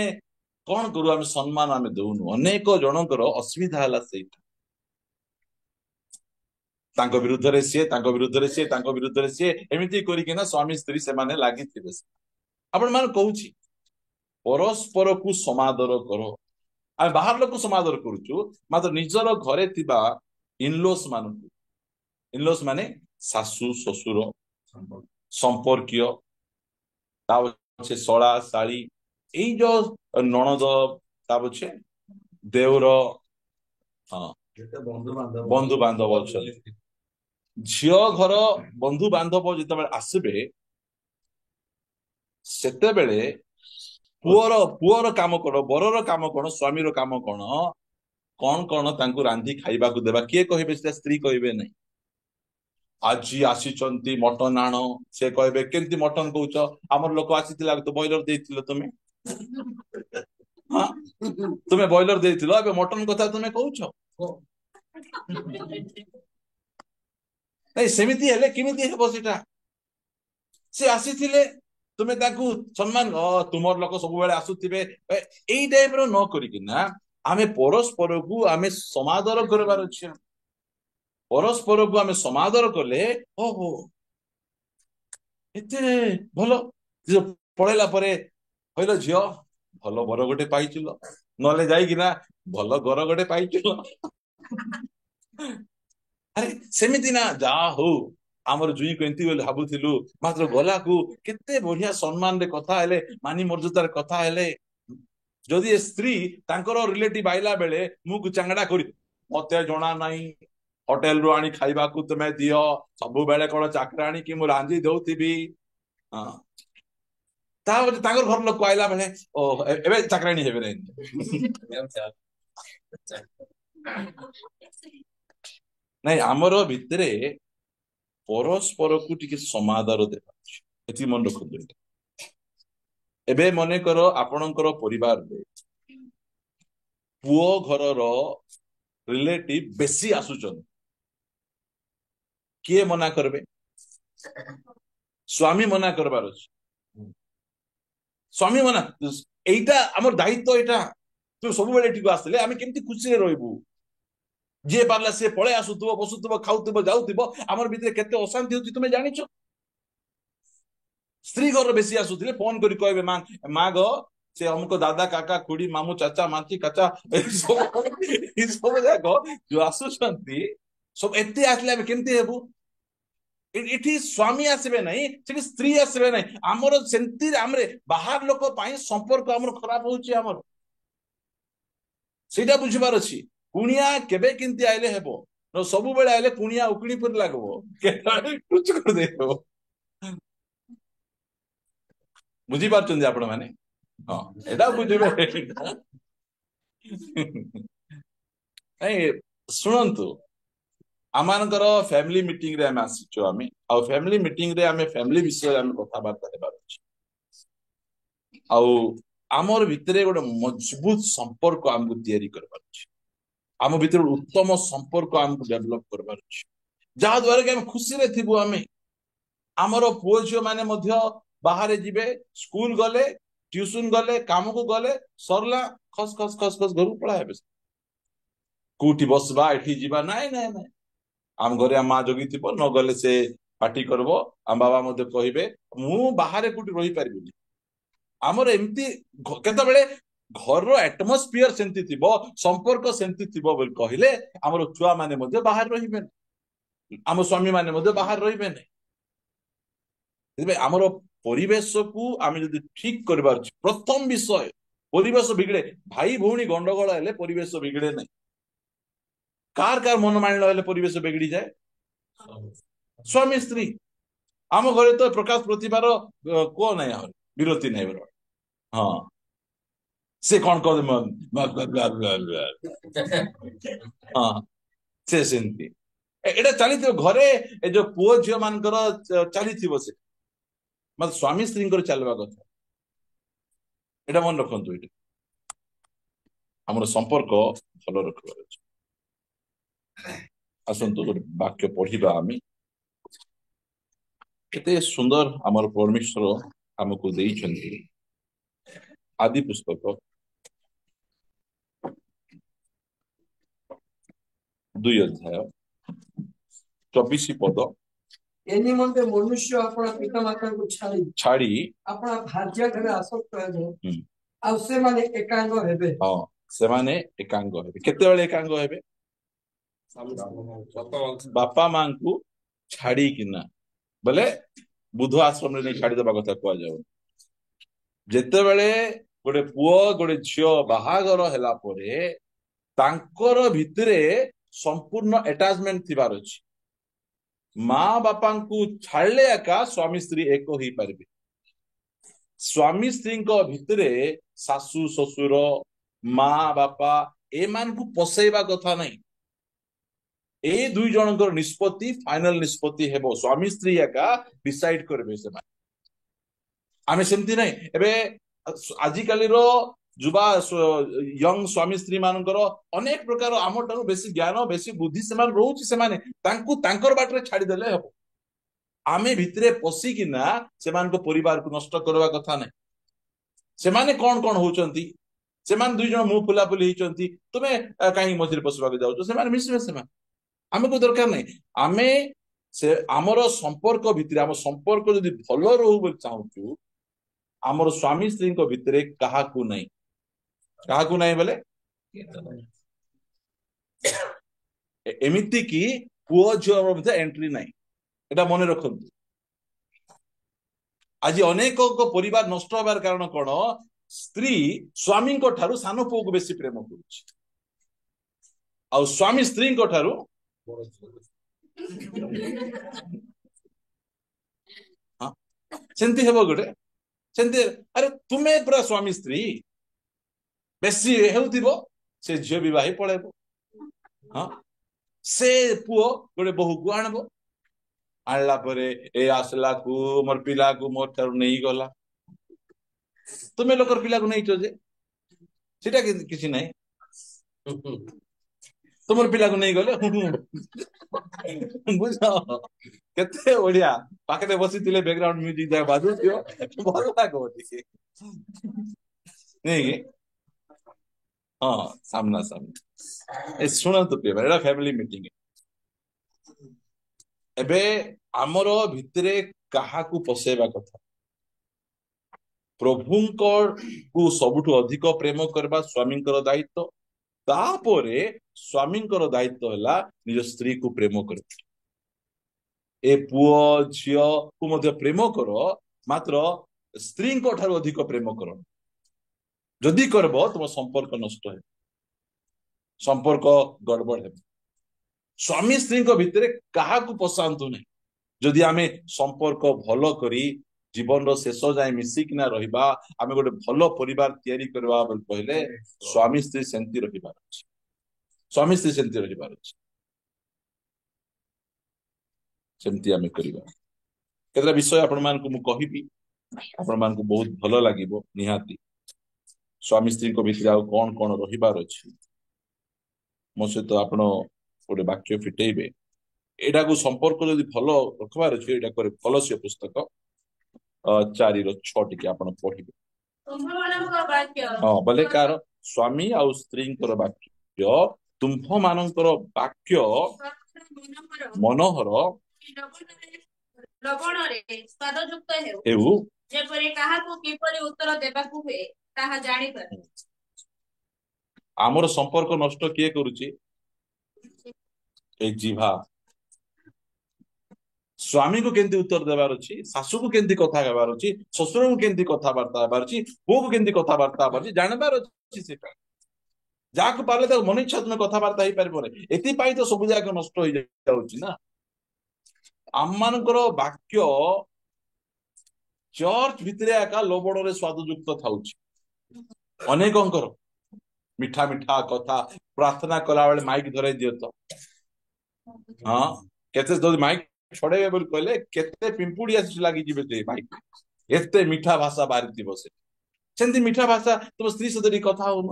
कौन करू आमे सम्मान आमे दउनु अनेक जनकर असुविधा हला सेटा तांको विरुद्ध रे से तांको विरुद्ध रे से तांको विरुद्ध रे से एमिति करी के ना स्वामी स्त्री से माने लागि थिबे आपण मान कहूची परस्पर को समादर करो आ बाहर लोक समादर करूछु मात्र निजर घरे थिबा इनलॉस माने सासू ससुर संपर्कीय ताबछे सळा साळी एई जो नणद ताबछे देवर हां बंधु बांधव अछली झियो घर बंधु बांधव जिते आसबे सेते बेले पुअर काम कौन बरर काम कौन स्वामी काम कौन कौन कौन तांको रांधी खाइबा को देबा किए कहबे से स्त्री कहबे नहीं आज आसी मटन आण से कहबे केंती मटन कहूच आमर लोक आसीथिला तो बॉयलर देइथिलो तुमे हां तुमे बॉयलर देइथिलो अबे मटन कथा तुमे कहूच नहीं सेमिति हेले किमिति हेबो सेटा से आसीथिले तुमे ताकू सम्मान तुमर लोक सब बेले आसुथिबे एई टाइप रो न करिकि ना आमे परस्पर को आमे समादर करबार अछि परस्पर को आमे समादर करले ओहो एते भलो जो पळेला परे कहलो झियो भलो बर गोटे पाइचिलो नले जाई कि ना भलो घर गोटे पाइचिलो अरे सेमिति ना जा हो आमर जुई को एंती बोले भाबुथिलु मात्र गला को केते बढ़िया सम्मान रे कथा हेले मानी मर्यादा रे कथा हेले जदि स्त्री तांकर रिलेटिव आइला बेले मुझे चांगड़ा कर मते जना नहीं होटेल रु आनी खाइबा को तुम्हें दियो सब बेले कौन चाकराणी कि मु रांधी दउथिबी हाँ ताकर घर लोक आइला बेले ओ एबे चाकराणी हेबे नहीं नहीं आमर भितरे परस्पर को टिके समादर देवा एति मन रखु एबे मने करो आपणकर परिवार रे पुओ घर रिलेटिव बेसी आसुचन किए मना करबे स्वामी मना करबार अछि स्वामी मना एटा हमर दायित्व एटा तू सब बेले एठी आसले आमे केमती खुशी रे रहबू जे पारला से पळे आसुतबो बसुतबो खाउतबो जाउतबो हमर भितरे केते अशांति होती तुमे जानिछो स्त्री घर बेसी आसुथिले फोन करी कहबे मां गो से हमको दादा काका खुड़ी मामू चाचा माची काचा सब जाको जो आसुछंती सब एते आसले आमे केमती हेबू इठी स्वामी आसबे नहीं सेठी स्त्री आसबे नहीं आमर सेंती हमरे बाहर लोक पाई संपर्क हमर खराब होउची हमर सेटा बुझिबार अछि कुनिया केबे किंती आइले हेबो न सब बेले आइले कुनिया उकणी पर लागबो केताळे कुछ कर देबो बुझी पारछन आपण माने हां एटा बुझिबे ए सुनंतु आमानकर फैमिली मीटिंग रे आमे आसीचो आमे आ फैमिली मीटिंग रे आमे फैमिली विषय आमे कथा बार्ता हेबार अछि आ आमर भितरे गोटे मजबूत संपर्क आमको तैयारी करबार अछि आम भितर उत्तम संपर्क आमको डेवलप करबार अछि जहा द्वारा कि हम खुशी रे थिबु आमे आमर पुओ झियो माने मध्य बाहर जिबे स्कूल गले ट्यूशन गले काम को गले सरला खस खस खस खस घर पळा हेबे कोठी बसबा एठी जिबा नाइ नाइ नाइ आम घरे आम माँ जगी थी न गले से पार्टी करबो आम बाबा मते कहिबे मु बाहर कोठी रही पारिबिनी आमर एमती केते बेले घर रो एटमॉस्फियर सेंती थिबो संपर्क सेंती थिबो बोल कहिले आमर छुआ माने मते बाहर रहिबे आम स्वामी माने मते बाहर रहिबे नै आमर परिवेश को आम जदि ठीक करबार प्रथम विषय परिवेश बिगड़े भाई भौणी गंडगोल हेले परिवेश बिगड़े नहीं कार मन मानिल हेले परिवेश बिगड़ी जाए स्वामी स्त्री आम घरे तो प्रकाश प्रतिभार को नहीं आम विरति नहीं बर हाँ से कौन हाँ से सेमती एटा चली घरे ए जो पुओ झियो मानकर चली से मत स्वामी स्त्री चलवा कथा एटा मन रखु ये आम संपर्क भल रखबार आसतु गोटे वाक्य पढ़ा आम केते सुंदर आमर परमेश्वर आमको देइछन्ति आदि पुस्तक 2 अध्याय 24 पद ए निमंते मनुष्य अपना पिता माता को छाड़ी अपना भार्या घरे आसक्त होए आ से माने एकांग हेबे हां से माने एकांग हेबे केते बेले एकांग हेबे बापा मां को छाड़ी किना बोले बुध आश्रम रे छाड़ी दबा कथा को जाओ जेते बेले गोटे पुओ गोटे झियो बाहागर हैला परे तांकर भितरे संपूर्ण अटैचमेंट थिबार अछि माँ बापा को छाड़ले एका स्वामी स्त्री एक ही पारबे स्वामी स्त्री भितरे सासू ससुर माँ बापा एमान को पसैबा कथा नहीं ए दुई जनकर निष्पत्ति फाइनल निष्पत्ति हेबो स्वामी स्त्री एका डिसाइड करबे से आमे सेमती नहीं एबे आजिकाली रो जुबा यंग स्वामी स्त्री मानकर अनेक प्रकार आम ठारू बेसी ज्ञान बेसी बुद्धि से रोचे से तांकर बाटरे छाड़ी देले हेबो आमे भितरे पसिकिना से परिवार को नष्ट करवा कथा नहीं से माने कौन कौन होचंती से माने दुई जन मुंह फुला फुली होचंती तुमे काहे मझिरे पसवा के जाउछो से माने मिसबे से माने आमे को दरकार नहीं आमे से हमरो संपर्क भितरे हम संपर्क जदि भलो रहू बोल चाहूछु हमर स्वामी स्त्री को भितरे कहा को नहीं बोले एमिति की पुओ झियो भितर एंट्री नहीं एटा मन रखंतु आज अनेक परिवार नष्ट होबार कारण कौन ସ୍ତ୍ରୀ ସ୍ୱାମୀଙ୍କ ଠାରୁ ସାନ ପୁଅକୁ ବେଶୀ ପ୍ରେମ କରୁଛି, ଆଉ ସ୍ୱାମୀ ସ୍ତ୍ରୀଙ୍କ ଠାରୁ ସେମିତି ହେବ ଗୋଟେ ସେମିତି। ଆରେ ତୁମେ ପୁରା ସ୍ୱାମୀ ସ୍ତ୍ରୀ ବେଶୀ ହେଉଥିବ, ସେ ଝିଅ ବିବାହୀ ପଳେଇବ। ହଁ, ସେ ପୁଅ ଗୋଟେ ବୋହୂକୁ ଆଣିବ, ଆଣିଲା ପରେ ଏ ଆସିଲାକୁ ମୋର ପିଲାକୁ ମୋ ଠାରୁ ନେଇଗଲା। ତୁମେ ଲୋକର ପିଲାକୁ ନେଇଛ ଯେ, ସେଟା କିଛି ନାହିଁ। ତୁମର ପିଲାକୁ ନେଇଗଲେ ବୁଝ କେତେ ବଢିଆ, ପାଖରେ ବସିଥିଲେ ବ୍ୟାକଗ୍ରାଉଣ୍ଡ ମ୍ୟୁଜିକ ଯାହା ବାଜୁଥିବ ଭଲ ଲାଗିବ ଟିକେ ନାଇଁ କି? ହଁ, ସାମ୍ନା ସାମ୍ନା। ଶୁଣନ୍ତୁ ପ୍ରିୟ ଭାଇ, ଏଇଟା ଫ୍ୟାମିଲି ମିଟିଂ। ଏବେ ଆମର ଭିତରେ କାହାକୁ ପଶେଇବା କଥା? ପ୍ରଭୁଙ୍କୁ ସବୁଠୁ ଅଧିକ ପ୍ରେମ କରିବା ସ୍ୱାମୀଙ୍କର ଦାୟିତ୍ୱ। ତାପରେ ସ୍ୱାମୀଙ୍କର ଦାୟିତ୍ୱ ହେଲା ନିଜ ସ୍ତ୍ରୀକୁ ପ୍ରେମ କରିବା। ଏ ପୁଅ ଝିଅକୁ ମଧ୍ୟ ପ୍ରେମ କର, ମାତ୍ର ସ୍ତ୍ରୀଙ୍କ ଠାରୁ ଅଧିକ ପ୍ରେମ କର। ଯଦି କରିବ ତୁମ ସମ୍ପର୍କ ନଷ୍ଟ ହେବ, ସମ୍ପର୍କ ଗଡବଡ ହେବ। ସ୍ୱାମୀ ସ୍ତ୍ରୀଙ୍କ ଭିତରେ କାହାକୁ ପଶାନ୍ତୁ ନାହିଁ। ଯଦି ଆମେ ସମ୍ପର୍କ ଭଲ କରି ଜୀବନର ଶେଷ ଯାଏ ମିଶିକିନା ରହିବା, ଆମେ ଗୋଟେ ଭଲ ପରିବାର ତିଆରି କରିବା ବୋଲି କହିଲେ ସ୍ୱାମୀ ସ୍ତ୍ରୀ ସେମିତି ରହିବାର ଅଛି। ସ୍ୱାମୀ ସ୍ତ୍ରୀ ସେମିତି ରହିବାର ଅଛି, ସେମିତି ଆମେ କରିବା। କେତେଟା ବିଷୟ ଆପଣମାନଙ୍କୁ ମୁଁ କହିବି, ଆପଣମାନଙ୍କୁ ବହୁତ ଭଲ ଲାଗିବ ନିହାତି। ସ୍ୱାମୀ ସ୍ତ୍ରୀଙ୍କ ଭିତରେ ଆଉ କଣ କଣ ରହିବାର ଅଛି, ମୋ ସହିତ ଆପଣ ଗୋଟେ ବାକ୍ୟ ଫିଟେଇବେ। ଏଇଟାକୁ ସମ୍ପର୍କ ଯଦି ଭଲ ରଖିବାର ଅଛି, ଏଇଟା କରି କଲୋସ୍ୟ ପୁସ୍ତକ 4:6 ଟିକେ ଆପଣ ପଢିବେ। ହଁ, ବୋଲେ କାର ସ୍ୱାମୀ ଆଉ ସ୍ତ୍ରୀଙ୍କର ବାକ୍ୟ, ତୁମ୍ଭ ମାନଙ୍କର ବାକ୍ୟ ମନୋହର ଲବଣରେ ସ୍ୱାଦଯୁକ୍ତ ହେଉ, ଯେପରି କାହାକୁ କିପରି ଉତ୍ତର ଦେବାକୁ ହୁଏ ତାହା ଜାଣିପାରୁ। ଆମର ସମ୍ପର୍କ ନଷ୍ଟ କିଏ କରୁଛି? ଏଇ ଜିଭା। ସ୍ୱାମୀକୁ କେମିତି ଉତ୍ତର ଦେବାର ଅଛି, ଶାଶୁକୁ କେମିତି କଥା ହେବାର ଅଛି, ଶ୍ୱଶୁରକୁ କେମିତି କଥାବାର୍ତ୍ତା ହେବାର ଅଛି, ପୁଅକୁ କେମିତି କଥାବାର୍ତ୍ତା ହେବାର ଅଛି, ଜାଣିବାର ଅଛି। ସେଟା ଯାହାକୁ ପାରିଲେ ତାକୁ ମନ ଇଚ୍ଛା ତୁମେ କଥାବାର୍ତ୍ତା ହେଇପାରିବନି। ଏଥିପାଇଁ ତ ସବୁ ଯାକ ନଷ୍ଟ ହେଇଯାଉଛି ନା। ଆମମାନଙ୍କର ବାକ୍ୟ ଚର୍ଚ୍ଚ ଭିତରେ ଏକା ଲବଣରେ ସ୍ୱାଦଯୁକ୍ତ ଥାଉଛି। ଅନେକଙ୍କର ମିଠା ମିଠା କଥା, ପ୍ରାର୍ଥନା କଲା ବେଳେ ମାଇକ ଧରେଇ ଦିଅ ତ। ହଁ, କେତେ ଯଦି ମାଇକ ଛଡେଇବେ ବୋଲି କହିଲେ କେତେ ପିମ୍ପୁଡି ଆସି ଲାଗିଯିବେ ସେ ମାଇକ। ଏତେ ମିଠା ଭାଷା ବାହାରିଥିବ ସେ। ସେମିତି ମିଠା ଭାଷା ତୁମ ସ୍ତ୍ରୀ ସହିତ ଟିକେ କଥା ହଉନ,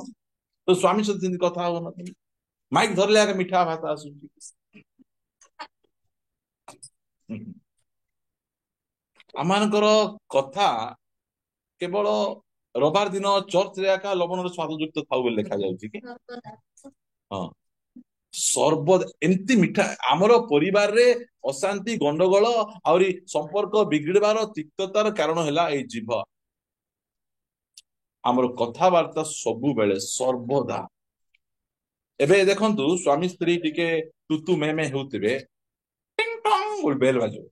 ତ ସ୍ୱାମୀ ସହିତ ସେମିତି କଥା ହଉନ। ମାଇକ ଧରିଲେ ଆଗ ମିଠା ଭାଷା ଆସୁଛି। ଆମମାନଙ୍କର କଥା କେବଳ ରବିବାର ଦିନ ଚର୍ଚ୍ଚରେ ଏକା ଲବଣର ସ୍ୱାଦଯୁକ୍ତ ଥାଉ ବୋଲି ଲେଖାଯାଉଛି କି? ହଁ, ସର୍ବଦା ଏମିତି ମିଠା। ଆମର ପରିବାରରେ ଅଶାନ୍ତି, ଗଣ୍ଡଗୋଳ ଆହୁରି ସମ୍ପର୍କ ବିଗିଡିବାର ତିକ୍ତତାର କାରଣ ହେଲା ଏଇ ଜିଭ। ଆମର କଥାବାର୍ତ୍ତା ସବୁବେଳେ ସର୍ବଦା। ଏବେ ଦେଖନ୍ତୁ, ସ୍ୱାମୀ ସ୍ତ୍ରୀ ଟିକେ ତୁତୁ ମେ ମେ ହେଉଥିବେ, ବେଲ ବାଜିବ।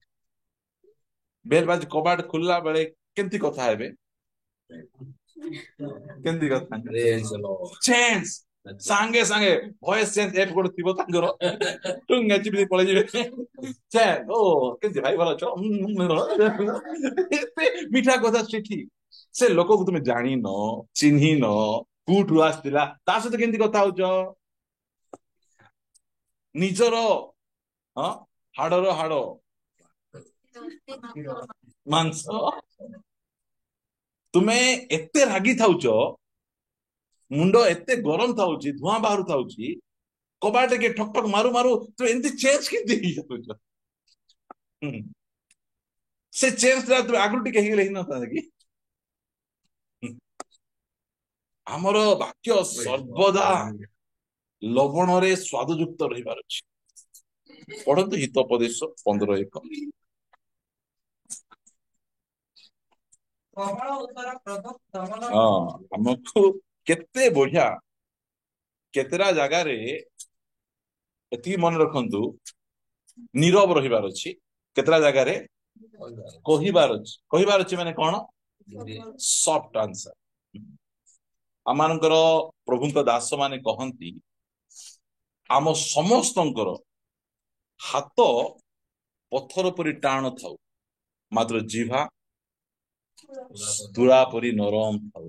ବେଲ ବାଜି କବାଟ ଖୋଲିଲା ବେଳେ କେମିତି କଥା ହେବେ? କେମିତି କଥା? ଚେଞ୍ଜ ସାଙ୍ଗେ ସାଙ୍ଗେ ଭଏସ ଚେଞ୍ଜ ଏପ ଗୋଟେ ଥିବ ତାଙ୍କର, ପଳେଇଯିବେ। ଓ କେମିତି ଭାଇ ଭଲ ଅଛ? ଏତେ ମିଠା କଥା ସେଠି। ସେ ଲୋକକୁ ତୁମେ ଜାଣିନ, ଚିହ୍ନିନ, କୋଉଠୁ ଆସିଥିଲା, ତା ସହିତ କେମିତି କଥା ହଉଛ? ନିଜର ହାଡର ହାଡ ମାଂସ। ତୁମେ ଏତେ ରାଗି ଥାଉଛ, ମୁଣ୍ଡ ଏତେ ଗରମ ଥାଉଛି, ଧୂଆଁ ବାହାରୁ ଥାଉଛି, କବାଟ ଟିକେ ଠକ୍ ଠକ୍ ମାରୁ ମାରୁ ତୁମେ ଏମିତି ଚେଞ୍ଜ କେମିତି ହେଇଯାଉଛ? ସେ ଚେଞ୍ଜ ତୁମେ ଆଗରୁ ଟିକେ ହେଇଗଲେ ହେଇନଥାନ୍ତା କି? ଆମର ବାକ୍ୟ ସର୍ବଦା ଲବଣରେ ସ୍ୱାଦଯୁକ୍ତ ରହିବାର ଅଛି। ପଢନ୍ତୁ ହିତୋପଦେଶ 15:1। ହଁ, ଆମକୁ କେତେ ବଢିଆ। କେତେଟା ଜାଗାରେ ଏତିକି ମନେ ରଖନ୍ତୁ, ନୀରବ ରହିବାର ଅଛି। କେତେଟା ଜାଗାରେ କହିବାର ଅଛି। କହିବାର ଅଛି ମାନେ କଣ? ସଫ୍ଟ ଆନ୍ସର, ଆମମାନଙ୍କର ପ୍ରଭୁଙ୍କ ଦାସ ମାନେ କହନ୍ତି ଆମ ସମସ୍ତଙ୍କର ହାତ ପଥର ପରି ଟାଣ ଥାଉ, ମାତ୍ର ଜିଭା ତୁଳା ପରି ନରମ ଥାଉ।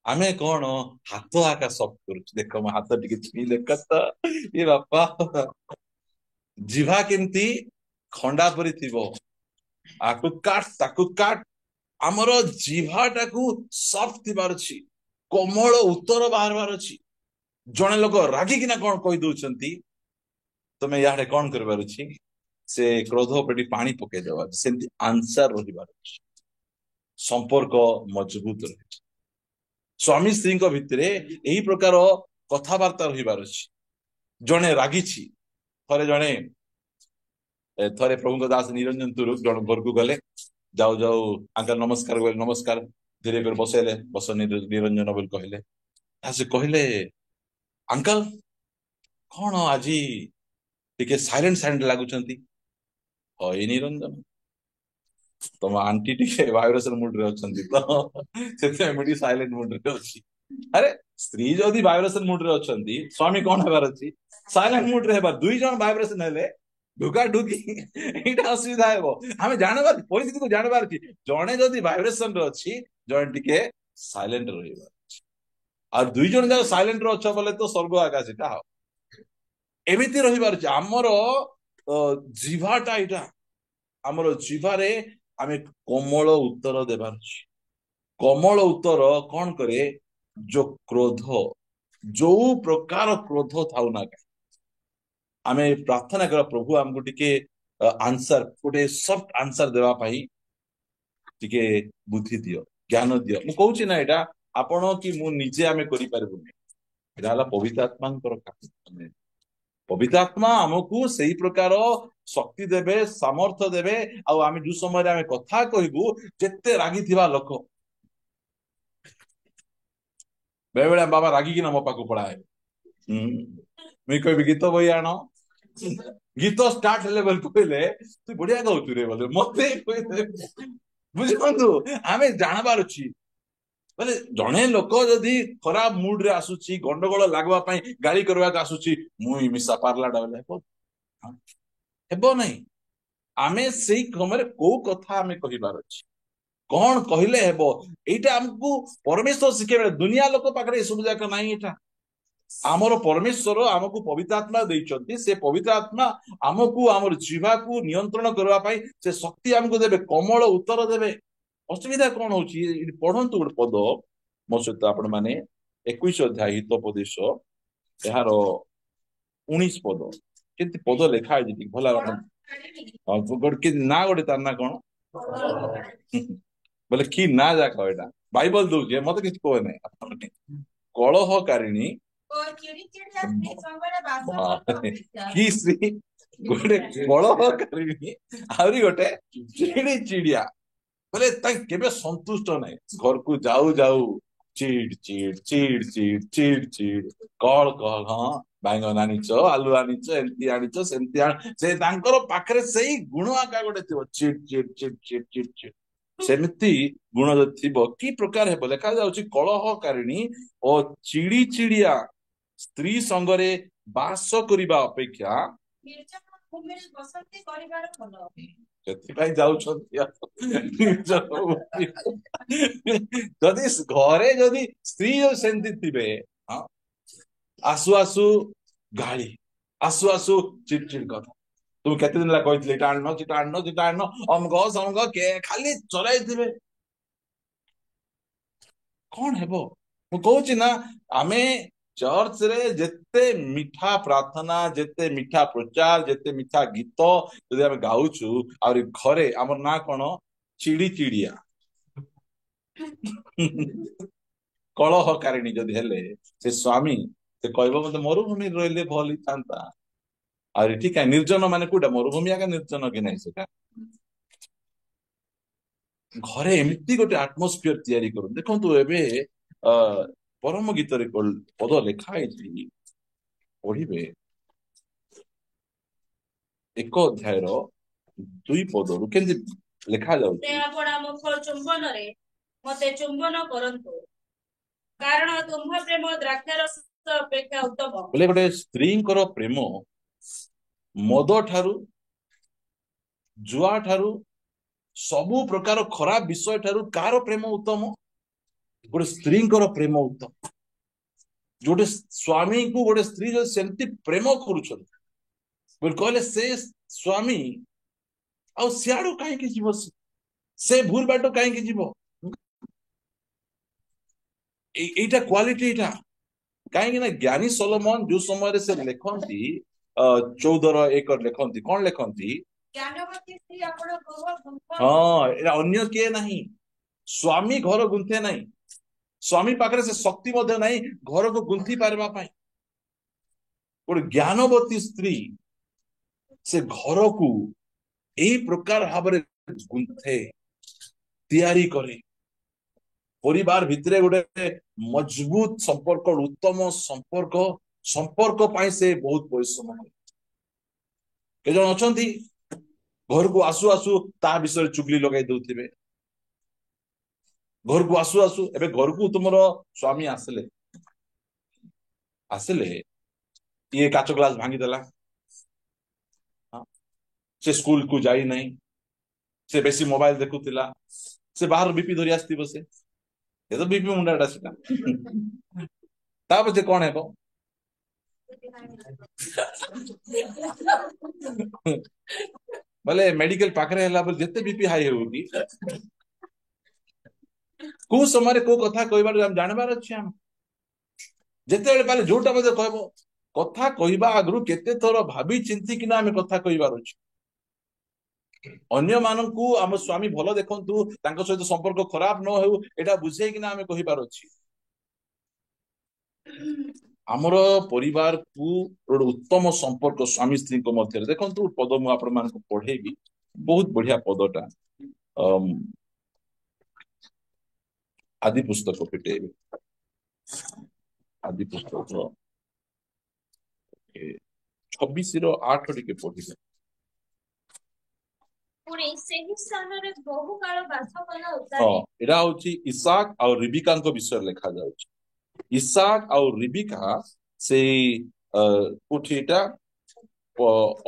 ଆମେ କଣ ହାତ ଆକା ସଫ୍ଟ କରୁଛୁ, ଦେଖ ମୋ ହାତ ଟିକେ ଛୁଇଁଲେ କତ ଏ ବାପା, ଜିଭା କେମିତି ଖଣ୍ଡା ପରି ଥିବ, ଆକୁ କାଟ ତାକୁ କାଟ। ଆମର ଜିଭାଟାକୁ ସଫ୍ଟ ଥିବାର ଅଛି, କୋମଳ ଉତ୍ତର ବାହାରିବାର ଅଛି। ଜଣେ ଲୋକ ରାଗିକିନା କଣ କହିଦଉଛନ୍ତି, ତମେ ଇଆଡେ କଣ କରିବାର ଅଛି, ସେ କ୍ରୋଧ ଉପରେ ପାଣି ପକେଇ ଦେବାର, ସେମିତି ଆନ୍ସର ରହିବାର ଅଛି। ସମ୍ପର୍କ ମଜବୁତ ରହିଛି। ସ୍ୱାମୀ ସ୍ତ୍ରୀଙ୍କ ଭିତରେ ଏହି ପ୍ରକାର କଥାବାର୍ତ୍ତା ରହିବାର ଅଛି। ଜଣେ ରାଗିଛି, ଥରେ ପ୍ରଭୁଙ୍କ ଦାସ ନିରଞ୍ଜନ ତୁରୁ ଜଣେ ଘରକୁ ଗଲେ, ଯାଉ ଯାଉ ଆଙ୍କର ନମସ୍କାର କହିଲେ, ନମସ୍କାର ଧୀରେ କରି ବସେଇଲେ, ବସ ନିରଞ୍ଜନ ବୋଲି କହିଲେ। ସେ କହିଲେ, ଅଙ୍କଲ କଣ ଆଜି ଟିକେ ସାଇଲେଣ୍ଟ ସାଇଲେଣ୍ଟ ଲାଗୁଛନ୍ତି। ହଇ ନିରଞ୍ଜନ, ତମ ଆଣ୍ଟି ଟିକେ ଭାଇବ୍ରେସନ ମୁଡରେ ଅଛନ୍ତି ତ, ସେଥିପାଇଁ ମୁଁ ଟିକେ ସାଇଲେଣ୍ଟ ମୁଡରେ ଅଛି। ଆରେ ସ୍ତ୍ରୀ ଯଦି ଭାଇବ୍ରେସନ ମୁଡରେ ଅଛନ୍ତି, ସ୍ୱାମୀ କଣ ହେବାର ଅଛି, ସାଇଲେଣ୍ଟ ମୁଡରେ ହେବାର। ଦୁଇ ଜଣ ଭାଇବ୍ରେସନ ହେଲେ ଢୁକା ଢୁକି ଏଇଟା ଅସୁବିଧା ହେବ। ଆମେ ଜାଣିବାର, ପରିସ୍ଥିତିକୁ ଜାଣିବାର ଅଛି। ଜଣେ ଯଦି ଭାଇବ୍ରେସନ ରେ ଅଛି, ଜଣେ ଟିକେ ସାଇଲେଣ୍ଟ ରହିବାର ଅଛି। ଆଉ ଦୁଇ ଜଣ ଯାକ ସାଇଲେଣ୍ଟ ରେ ଅଛ ବୋଲେ ତ ସ୍ୱର୍ଗ ଆକାଶ ଏଟା ହବ। ଏମିତି ରହିବାର ଅଛି। ଆମର ଜିଭାଟା ଏଇଟା, ଆମର ଜିଭାରେ ଆମେ କୋମଳ ଉତ୍ତର ଦେବାର ଅଛି। କୋମଳ ଉତ୍ତର କଣ କରେ, ଯୋଉ କ୍ରୋଧ, ଯୋଉ ପ୍ରକାର କ୍ରୋଧ ଥାଉ ନା କାହିଁ, ଆମେ ପ୍ରାର୍ଥନା କରିବା ପ୍ରଭୁ ଆମକୁ ଟିକେ ଆନ୍ସର, ଗୋଟେ ସଫ୍ଟ ଆନ୍ସର ଦେବା ପାଇଁ ଟିକେ ବୁଦ୍ଧି ଦିଅ, ଜ୍ଞାନ ଦିଅ। ମୁଁ କହୁଛି ନା, ଏଇଟା ଆପଣ କି ମୁଁ ନିଜେ ଆମେ କରିପାରିବୁନି, ଏଇଟା ହେଲା ପବିତ୍ର ଆତ୍ମାଙ୍କର କାମ। ପବିତ୍ର ଆତ୍ମା ଆମକୁ ସେଇ ପ୍ରକାର ଶକ୍ତି ଦେବେ, ସାମର୍ଥ୍ୟ ଦେବେ। ଆଉ ଆମେ ଯୋଉ ସମୟରେ ଆମେ କଥା କହିବୁ, ଯେତେ ରାଗିଥିବା ଲୋକ, ବେଳେ ବେଳେ ବାବା ରାଗିକିନା ମୋ ପାଖକୁ ପଳାଏ, ମୁଇଁ କହିବି ଗୀତ ବହି ଆଣ, ଗୀତ ଷ୍ଟାର୍ଟ ହେଲେ ବୋଲି କହିଲେ ତୁ ବଢିଆ ଗାଉଛୁ ରେ ବୋଲେ ମତେ ବୁଝନ୍ତୁ। ଆମେ ଜାଣିବାର ଅଛି, ବୋଲେ ଜଣେ ଲୋକ ଯଦି ଖରାପ ମୁଡ ରେ ଆସୁଛି, ଗଣ୍ଡଗୋଳ ଲାଗିବା ପାଇଁ ଗାଳି କରିବାକୁ ଆସୁଛି, ମୁଇଁ ମିଶା ପାରିଲାଟା ବୋଲେ ହେବ ନାହିଁ। ଆମେ ସେଇ କ୍ରମରେ କୋଉ କଥା ଆମେ କହିବାର ଅଛି, କଣ କହିଲେ ହେବ, ଏଇଟା ଆମକୁ ପରମେଶ୍ୱର ଶିଖେଇବେ। ଦୁନିଆ ଲୋକ ପାଖରେ ଏସବୁ ଯାକ ନାହିଁ। ଏଇଟା ଆମର ପରମେଶ୍ୱର ଆମକୁ ପବିତ୍ର ଆତ୍ମା ଦେଇଛନ୍ତି। ସେ ପବିତ୍ର ଆତ୍ମା ଆମକୁ ଆମର ଜିଭାକୁ ନିୟନ୍ତ୍ରଣ କରିବା ପାଇଁ ସେ ଶକ୍ତି ଆମକୁ ଦେବେ, କୋମଳ ଉତ୍ତର ଦେବେ। ଅସୁବିଧା କଣ ହଉଛି, ପଢନ୍ତୁ ଗୋଟେ ପଦ ମୋ ସହିତ ଆପଣ ମାନେ, 21 ଅଧ୍ୟାୟ ହିତୋପଦେଶ, ଏହାର 19 ପଦ। କେମିତି ପଦ ଲେଖା ହେଇଛି ଟିକେ ଭଲ ନା, ଗୋଟେ ତାର ନା କଣ ବୋଲେ କି ନା ଯାକ, ଏଇଟା ବାଇବଲ ଦଉଛି, ମତେ କିଛି କହେ ନାହିଁ। କଳହକାରିଣୀ କି ସ୍ତ୍ରୀ, ଗୋଟେ କଳହକାରିଣୀ, ଆହୁରି ଗୋଟେ ଚିଡି ଚିଡିଆ, ବୋଲେ ତାଙ୍କ କେବେ ସନ୍ତୁଷ୍ଟ ନାହିଁ। ଘରକୁ ଯାଉ ଯାଉ ଚିଡ ଚିଡ ଚିଡ ଚିଡ ଚିଡ ଚିଡ, କଳ କଳ, ହଁ ବାଇଗଣ ଆଣିଛ, ଆଲୁ ଆଣିଛ, ଏମିତି ଆଣିଛ, ସେମିତି ସେ ତାଙ୍କର ପାଖରେ ସେଇ ଗୁଣ ଆକା ଗୋଟେ ଥିବ, ଚିଡ ଚିଡ ଚିଡ ଚିଡ ଚିଡ ଚିଡ। ସେମିତି ଗୁଣ ଯଦି ଥିବ, କି ପ୍ରକାର ହେବ, ଲେଖାଯାଉଛି କଳହକାରିଣୀ ଓ ଚିଡି ଚିଡିଆ ସ୍ତ୍ରୀ ସଙ୍ଗରେ ବାସ କରିବା ଅପେକ୍ଷା ସେଥିପାଇଁ ଯାଉଛନ୍ତି। ଯଦି ଘରେ ଯଦି ସ୍ତ୍ରୀ ସେମିତି ଥିବେ, ଆସୁ ଆସୁ ଗାଳି, ଆସୁ ଆସୁ ଚିଡ ଚିଡ କଥା, ତୁ କେତେ ଦିନ ହେଲା କହିଥିଲି ଏଇଟା ଆଣିନ, ସେଟା ଆଣିନ, ସେଟା ଆଣିନ, ଅମକ ସମକ ଖାଲି ଚଲାଇଥିବେ। କଣ ହେବ? ମୁଁ କହୁଛି ନା, ଆମେ ଚର୍ଚ୍ଚରେ ଯେତେ ମିଠା ପ୍ରାର୍ଥନା, ଯେତେ ମିଠା ପ୍ରଚାର, ଯେତେ ମିଠା ଗୀତ ଯଦି ଆମେ ଗାଉଛୁ, ଆହୁରି ଘରେ ଆମର ନାଁ କଣ, ଚିଡି ଚିଡିଆ କଳହକାରିଣୀ ଯଦି ହେଲେ, ସେ ସ୍ୱାମୀ ସେ କହିବ ମତେ ମରୁଭୂମିରେ ରହିଲେ ଭଲ ହେଇଥାନ୍ତା। ଆହୁରି ଠିକ ନିର୍ଜନ ମାନେ କୋଉଟା, ମରୁଭୂମି ଆକା ନିର୍ଜନ କି ନାହିଁ, ସେଟା ଘରେ ଏମିତି ଗୋଟେ ଆଟମୋସ୍ଫିୟର ତିଆରି କରନ୍ତୁ। ଦେଖନ୍ତୁ ଏବେ ପରମ ଗୀତରେ ପଦ ଲେଖା ହେଇଛି, ପଢିବେ 1 ଅଧ୍ୟାୟର 2 ପଦରୁ କେମିତି ଲେଖା ଯାଉଛି। ଚୁମ୍ବନରେ ମତେ ଚୁମ୍ବନ କରନ୍ତୁ, କାରଣ ତୁମ୍ଭ ପ୍ରେମ ଦ୍ରାକ୍ଷାରସ ଅପେକ୍ଷା ଉତ୍ତମ। ବୋଲେ ଗୋଟେ ସ୍ତ୍ରୀଙ୍କର ପ୍ରେମ ମଦ ଠାରୁ, ଜୁଆ ଠାରୁ, ସବୁ ପ୍ରକାର ଖରାପ ବିଷୟ ଠାରୁ କାହାର ପ୍ରେମ ଉତ୍ତମ? ଗୋଟେ ସ୍ତ୍ରୀଙ୍କର ପ୍ରେମ ଉତ୍ତମ। ଯୋଉଟେ ସ୍ୱାମୀକୁ ଗୋଟେ ସ୍ତ୍ରୀ ଯଦି ସେମିତି ପ୍ରେମ କରୁଛନ୍ତି ବୋଲି କହିଲେ, ସେ ସ୍ୱାମୀ ଆଉ ସିଆଡୁ କାହିଁକି ଯିବ? ସେ ଭୁଲ ବାଟ କାହିଁକି ଯିବ? ଏଇଟା କ୍ୱାଲିଟି, ଏଇଟା କାହିଁକି ନା ଜ୍ଞାନୀ ସଲୋମନ ଯୋଉ ସମୟରେ ସେ ଲେଖନ୍ତି 14:1 ଲେଖନ୍ତି, କଣ ଲେଖନ୍ତି? ଜ୍ଞାନବତୀ ସ୍ତ୍ରୀ ଆପଣ ହଁ, ଏଇଟା ଅନ୍ୟ କିଏ ନାହିଁ। ସ୍ୱାମୀ ଘର ଗୁନ୍ଥେ ନାହିଁ, ସ୍ୱାମୀ ପାଖରେ ସେ ଶକ୍ତି ମଧ୍ୟ ନାହିଁ ଘରକୁ ଗୁନ୍ଥି ପାରିବା ପାଇଁ। ଗୋଟେ ଜ୍ଞାନବତୀ ସ୍ତ୍ରୀ ସେ ଘରକୁ ଏହି ପ୍ରକାର ଭାବରେ ଗୁନ୍ଥେ, ତିଆରି କରେ। ପରିବାର ଭିତରେ ଗୋଟେ ମଜବୁତ ସମ୍ପର୍କ, ଉତ୍ତମ ସମ୍ପର୍କ ପାଇଁ ସେ ବହୁତ ପରିଶ୍ରମ କରେ। କେତେ ଜଣ ଅଛନ୍ତି ଘରକୁ ଆସୁ ଆସୁ ତା ବିଷୟରେ ଚୁଗଲି ଲଗାଇ ଦଉଥିବେ। ଘରକୁ ଆସୁ ଆସୁ, ଏବେ ଘରକୁ ତୁମର ସ୍ୱାମୀ ଆସିଲେ ଇଏ କାଚ ଗ୍ଲାସ ଭାଙ୍ଗିଦେଲା, ସେ ସ୍କୁଲକୁ ଯାଇନାହିଁ, ସେ ବେଶୀ ମୋବାଇଲ ଦେଖୁଥିଲା, ସେ ବାହାରୁ ବିପି ଧରି ଆସିଥିବ, ସେ ତ ବିପି ମୁଣ୍ଡାଟା ସେଟା। ତାପରେ କଣ ହେବ? ବୋଲେ ମେଡିକାଲ ପାଖରେ ହେଲା ପରେ ଯେତେ ବିପି ହାଇ ହେଉ କି, କୋଉ ସମୟରେ କୋଉ କଥା କହିବାର ଜାଣିବାର ଅଛି। ଆମେ ଯେତେବେଳେ ପାରେ ଯୋଉଟା ମଧ୍ୟ କହିବ, କଥା କହିବା ଆଗରୁ କେତେ ଥର ଭାବି ଚିନ୍ତିକିନା ଆମେ କଥା କହିବାର ଅଛି। ଅନ୍ୟମାନଙ୍କୁ ଆମ ସ୍ୱାମୀ ଭଲ ଦେଖନ୍ତୁ, ତାଙ୍କ ସହିତ ସମ୍ପର୍କ ଖରାପ ନ ହେଉ, ଏଇଟା ବୁଝେଇକିନା ଆମେ କହିବାର ଅଛି। ଆମର ପରିବାରକୁ ଗୋଟେ ଉତ୍ତମ ସମ୍ପର୍କ ସ୍ୱାମୀ ସ୍ତ୍ରୀଙ୍କ ମଧ୍ୟରେ, ଦେଖନ୍ତୁ ପଦ ମୁଁ ଆପଣ ମାନଙ୍କୁ ପଢେଇବି, ବହୁତ ବଢିଆ ପଦଟା। ଆଦି ପୁସ୍ତକ ଫିଟେଇବେ, ଆଦି ପୁସ୍ତକ 26:8 ଟିକେ ପଢିବେ। ପୁଣି ସେହି ସ୍ଥାନରେ ବହୁ କାଳ ବାସ କଲା ହଁ, ଉତ୍ତାରେ। ଏଇଟା ହଉଛି ଇସାକ ଆଉ ରିବିକାଙ୍କ ବିଷୟରେ ଲେଖାଯାଉଛି। ଇସାକ ଆଉ ରିବିକା ସେଇ କୋଉଠି, ଏଇଟା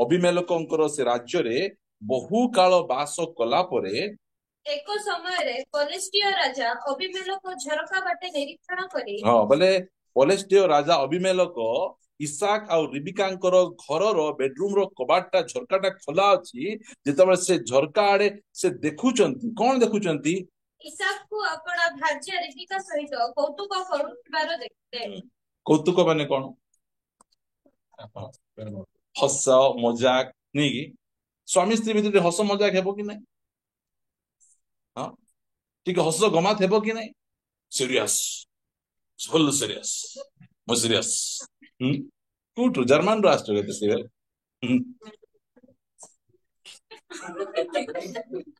ଅବିମେଲେକଙ୍କର ସେ ରାଜ୍ୟରେ ବହୁ କାଳ ବାସ କଲା ପରେ ଏକ ସମୟରେ ପଲିଷ୍ଟିୟ ରାଜା ଅବିମେଲେକ ଝରକା ବାଟେ ନିରୀକ୍ଷଣ କରି, ହଁ, ବୋଲେ ପଲେଷ୍ଟିୟ ରାଜା ଅବିମେଲେକ ଇସାକ ଆଉ ରିବିକାଙ୍କର ଘରର ବେଡରୁମ ର କବାଟଟା, ଝରକାଟା ଖୋଲା ଅଛି। ଯେତେବେଳେ ସେ ଝରକା ଆଡେ ସେ ଦେଖୁଛନ୍ତି, କଣ ଦେଖୁଛନ୍ତି? ଇସାକକୁ ଆପଣା ଭାର୍ଯ୍ୟା ରିବିକା ସହିତ କୌତୁକ କରୁଥିବାର ଦେଖିଲେ। କୌତୁକ ମାନେ କଣ? ହସ ମଜାକ ନେଇକି ସ୍ୱାମୀ ସ୍ତ୍ରୀ ଭିତରେ ହସ ମଜାକ ହେବ କି ନାଇଁ? ହଁ, ଟିକେ ହସ ଗମାତ ହେବ କି ନାଇଁ? ସିରିୟସ, ଫୁଲ ସିରିୟସ, ମୁଁ ସିରିୟସ। କୋଉଠୁ? ଜର୍ମାନରୁ ଆସିଛ କେତେ ସିରିୟଲ?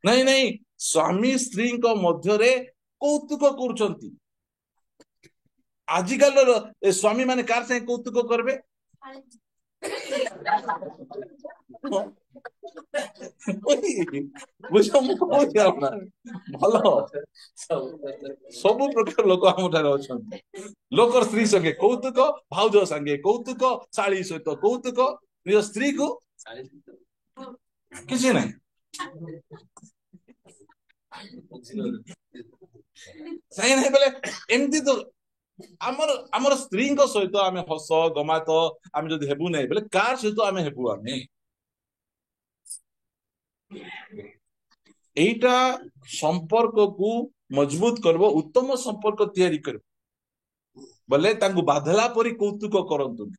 ନାଇଁ ନାଇଁ, ସ୍ୱାମୀ ସ୍ତ୍ରୀଙ୍କ ମଧ୍ୟରେ କୌତୁକ କରୁଛନ୍ତି। ଆଜିକାଲିର ସ୍ୱାମୀ ମାନେ କାହାର ସାଙ୍ଗେ କୌତୁକ କରିବେ? ବୁଝ, ମୁଁ କହୁଛି ଆପଣଙ୍କର ଭଲ, ସବୁ ପ୍ରକାର ଲୋକ ଆମ ଠାରେ ଅଛନ୍ତି। ଲୋକର ସ୍ତ୍ରୀ ସଙ୍ଗେ କୌତୁକ, ଭାଉଜ ସାଙ୍ଗେ କୌତୁକ, ଶାଳୀ ସହିତ କୌତୁକ, ନିଜ ସ୍ତ୍ରୀକୁ କିଛି ନାହିଁ। ନାଇଁ ନାଇଁ, ବୋଲେ ଏମିତି ତ ଆମର ସ୍ତ୍ରୀଙ୍କ ସହିତ ଆମେ ହସ ଗମାତ ଆମେ ଯଦି ହେବୁ ନାହିଁ, ବୋଲେ କାହାର ସହିତ ଆମେ ହେବୁ? ଆମେ এইটা সম্পর্কକୁ ମଜବୁତ କରିବ, ଉତ୍ତମ ସମ୍ପର୍କ ତିଆରି କରିବ। ବୋଲେ ତାଙ୍କୁ ବାଧଲା ପରି କୌତୁକ କରନ୍ତୁନି।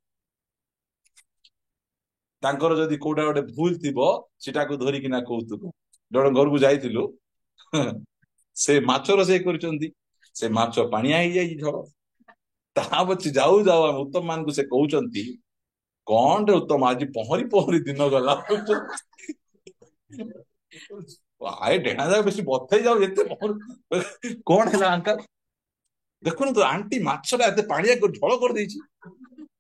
ତାଙ୍କର ଯଦି କୋଉଟା ଗୋଟେ ଭୁଲ ଥିବ, ସେଟାକୁ ଧରିକିନା କୌତୁକ। ଜଣେ ଘରକୁ ଯାଇଥିଲୁ, ସେ ମାଛ ରୋଷେଇ କରିଛନ୍ତି, ସେ ମାଛ ପାଣିଆ ହେଇଯାଇଛି ଝୋଳ। ତା ପଛେ ଯାଉ ଯାଉ ଆମେ ଉତ୍ତମ ମାନଙ୍କୁ ସେ କହୁଛନ୍ତି, କଣ ରେ ଉତ୍ତମ, ଆଜି ପହଁରି ପହଁରି ଦିନ ଗଲା। ଆଏ ଡେଣା ଯାକ ବେଶୀ ବଥେଇ ଯାଉ, ଏତେ କଣ ହେଲା ଅଙ୍କଲ? ଦେଖୁନୁ ତ ଆଣ୍ଟି ମାଛଟା ଏତେ ପାଣିଆ କରି ଝୋଳ କରିଦେଇଛି।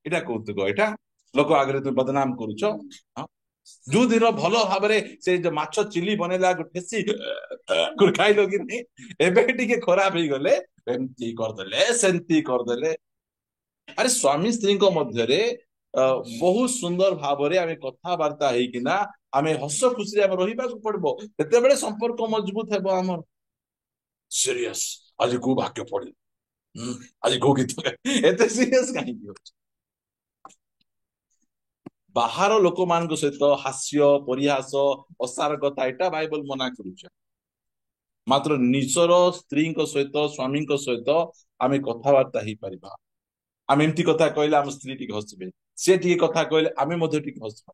ଏଇଟା କୌତୁକ, ଏଇଟା ଲୋକ ଆଗରେ ତୁମେ ବଦନାମ କରୁଛ। जो दिन भल भाव से जो माछ चिली बनैला ठेसी खाइल कि नहीं एबे टिके खराब हो गले एमती करदेले सेमती करदेले अरे स्वामी स्त्री मध्य बहुत सुंदर भाव आम कथबार्ता होना आम हस खुशी आम रहा पड़ो से संपर्क मजबूत है आम सीरीयस आज को भाग्य पड़े आज को गीत एत सीरीयस कहीं बाहर लोक मान सहित हास्य परिहास असार कथा एटा बाइबल मना करुचे मात्र निजर स्त्री सहित स्वामी सहित आम कथबार्ता हो पार आम एमती कथा कहले आम स्त्री टी हसबे सी टी कथा कहले आम हसबा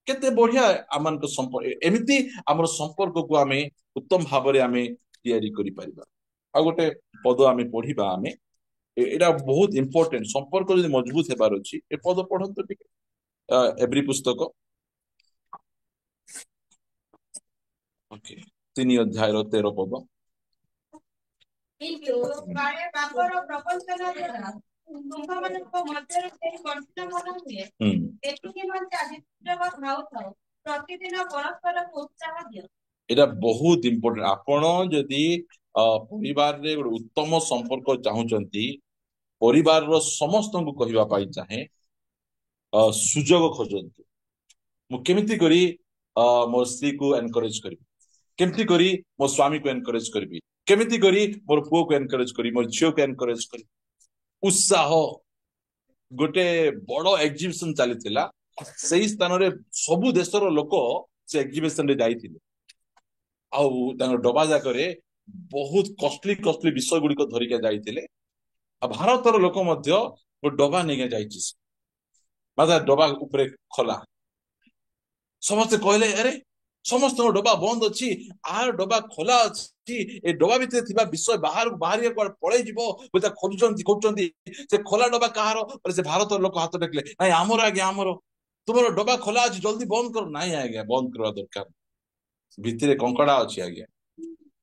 केते बढ़िया आम संपर्क एमती आम संपर्क को आम उत्तम भाव आम तैयारी करि परिबा आ गोटे पद आम पढ़िबा आम एटा बहुत इंपोर्टेंट संपर्क जदि मजबूत हेबार अछि ए पद पढ़ंतु टिके एवरी पुस्तक ओके 3 अध्याय 13 पद କିନ୍ତୁ କାଳେ ପାପର ପ୍ରବଞ୍ଚନା ଦ୍ୱାରା ତୁମ୍ଭମାନଙ୍କ ମଧ୍ୟରେ ସେହି କଣ୍ଟକ ମନ ହୁଏ ଏଥି ନିମନ୍ତେ ଆଜି ଭାଉଥାଉ ପ୍ରତିଦିନ ପରସ୍ପରକୁ ଉତ୍ସାହ ଦିଅ एटा बहुत इंपोर्टेंट आपण जदि परिवार रे गोटे उत्तम संपर्क चाहूचंती परिवार रो समस्त को कहबा पाई चाहे सुजोग खोजंती मु केमिति करी मोर स्त्री को एनकरेज करबी केमिति करी मोर स्वामी को एनकरेज करबी केमिति करी मोर पुओ को एनकरेज करी मोर झियो को एनकरेज करी उत्साह गोटे बड़ एग्जिबिशन चलीथिला सेही स्थान रे सबु देशर लोक से एग्जिबिशन रे जाईथिले आउ डबा जाकरे बहुत कस्टली कस्टली विषय गुड़िक धरिक जाइए भारतर लोक डबा नहीं जाइए डबा उपरे खोला समस्ते कहले अरे समस्त डबा बंद अच्छी आर डबा खोला अच्छी ए डबा भितर विषय बाहर बाहर पलि खोलुंट से खोला डबा कहार से भारत लोक हाथ टेकले ना आमर आगे आमर तुम डबा खोला अच्छी जल्दी बंद कर ना आज्ञा बंद करवा दरकार भितर कंकड़ा अच्छी आज्ञा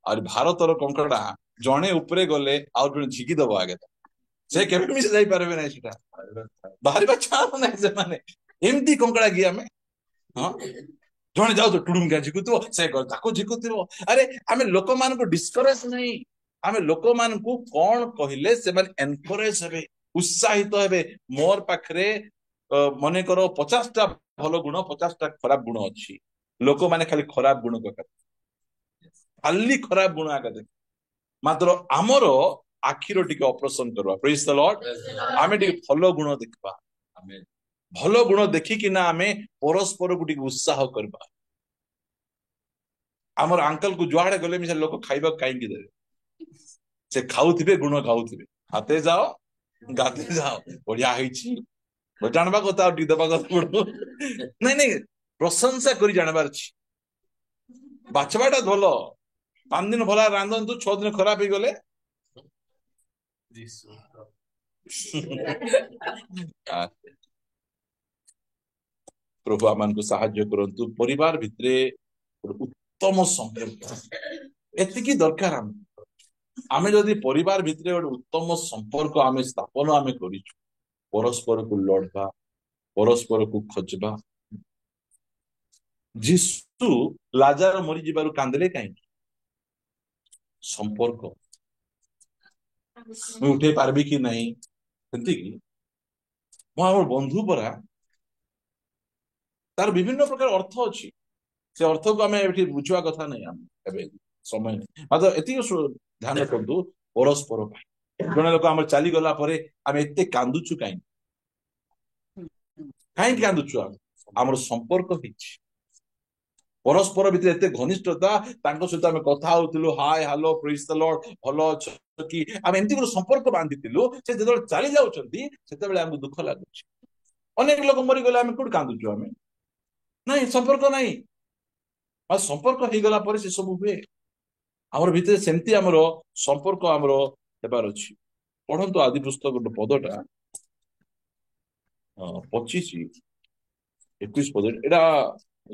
और भारतर कंकड़ा जड़े उपरे गले आउ जड़े झिकीदब आगे से केबे मिसे जाई पारबे ना सेटा बाहर चाह ना से माने एमती कंकड़ा कि आमे हां जड़े जाउ तो टुडुम का झिकुतो से ताको झिकुतो अरे आमे लोक मान को डिस्करेज नहीं आमे लोक मान को कोन कहिले से माने एनकरेज हेबे उत्साहित हेबे मोर पाखरे मने करो 50 टा भलो गुण 50 टा खराब गुण अछि लोक माने खाली खराब गुण को खाली खराब गुण आगे देख मात्र आमर आखिर टिके ऑपरेशन करवा प्रेज द लॉर्ड आमे टिके भलो गुण देखबा आमे भलो गुण देखि कि ना आमे परस्पर को टिके उत्साह करबा आमर अंकल को जुआड़े गले मिसे लोक खाइबा काई कि देबे से खाउथिबे गुण खाउथिबे हाते जाओ गाते जाओ बढ़िया होईची जानबा कथा टिके देबा कथा पड़ो नहीं नहीं प्रशंसा करी जानबार छी बाछबाटा भलो 5 दिन भला रांधंतु 6 दिन खराब ही गले प्रभु आमान को सहाय्य करंतु परिवार भितरे उत्तम संपर्क एतिकी दरकार आमे जदि परिवार भितरे गोटे उत्तम संपर्क आमे स्थापन आमे करिछु परस्पर को लड़बा परस्पर को खोजबा जीसु लाजार मरी जिबारु कांदले काई संपर्क उठे पारबी कि नहीं सेंती कि मोर बंधु परा तार विभिन्न प्रकार अर्थ अछि से अर्थ को आमे एठी बुझवा कथा नहीं हम एबे समय मात्र एति ध्यान रखंतु परस्पर जने लोक हमर चाली गला परे आमे एते कांदुचु काई कांदुचु हमर संपर्क हिच परस्पर भितर एते घनिष्ठता तांको सहित आमे कथा होतिलु hi hello praise the lord भलो छ कि आमे एंती को संपर्क बांधितिलु से जेतोल चाली जाउचंती सेते बेले हमकु दुख लागुची अनेक लोक मरि गले आमे कोड कांदुचु आमे नहीं संपर्क नहीं आ संपर्क हे गला परे से सब हुए हमर भितर सेंती हमर संपर्क हमर हेबार अछि पढंतु आदि पुस्तक गोटे पदटा 25 21 पद एटा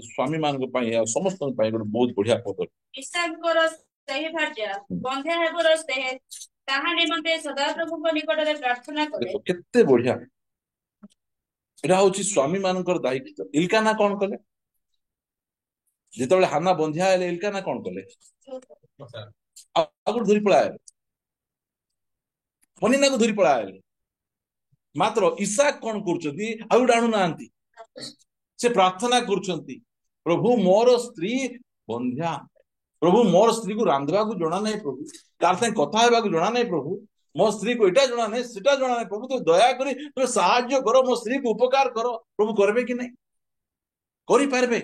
स्वामी मान को पाई समस्त पाई गोटे बहुत बढ़िया पद ईशानकर सही भाज्य बंधे हेबर से ताहा निमंते सदा प्रभु को निकट रे प्रार्थना करे देखो केते बढ़िया ଏଟା ହଉଛି ସ୍ୱାମୀ ମାନଙ୍କର ଦାୟିତ୍ୱ। ଇଲକାନା କଣ କଲେ ଯେତେବେଳେ ହାନା ବନ୍ଧ୍ୟା ହେଲେ? ଇଲକାନା କଣ କଲେ? ଆଉ ଧରି ପଳାଇଲେ, ପନିନାକୁ ଧରି ପଳାଇଲେ। ମାତ୍ର ଇସାକ କଣ କରୁଛନ୍ତି? ଆଉ ଗୋଟେ ଆଣୁନାହାନ୍ତି, ସେ ପ୍ରାର୍ଥନା କରୁଛନ୍ତି, ପ୍ରଭୁ ମୋର ସ୍ତ୍ରୀ ବନ୍ଧ୍ୟା, ପ୍ରଭୁ ମୋର ସ୍ତ୍ରୀକୁ ରାନ୍ଧିବାକୁ ଜଣା ନାହିଁ, ପ୍ରଭୁ ତାର ସାଙ୍ଗେ କଥା ହେବାକୁ ଜଣା ନାହିଁ, ପ୍ରଭୁ ମୋ ସ୍ତ୍ରୀକୁ ଏଇଟା ଜଣା ନାହିଁ, ସେଟା ଜଣା ନାହିଁ, ପ୍ରଭୁ ତୁ ଦୟାକରି ତୁମେ ସାହାଯ୍ୟ କର, ମୋ ସ୍ତ୍ରୀକୁ ଉପକାର କର। ପ୍ରଭୁ କରିବେ କି ନାହିଁ? କରିପାରିବେ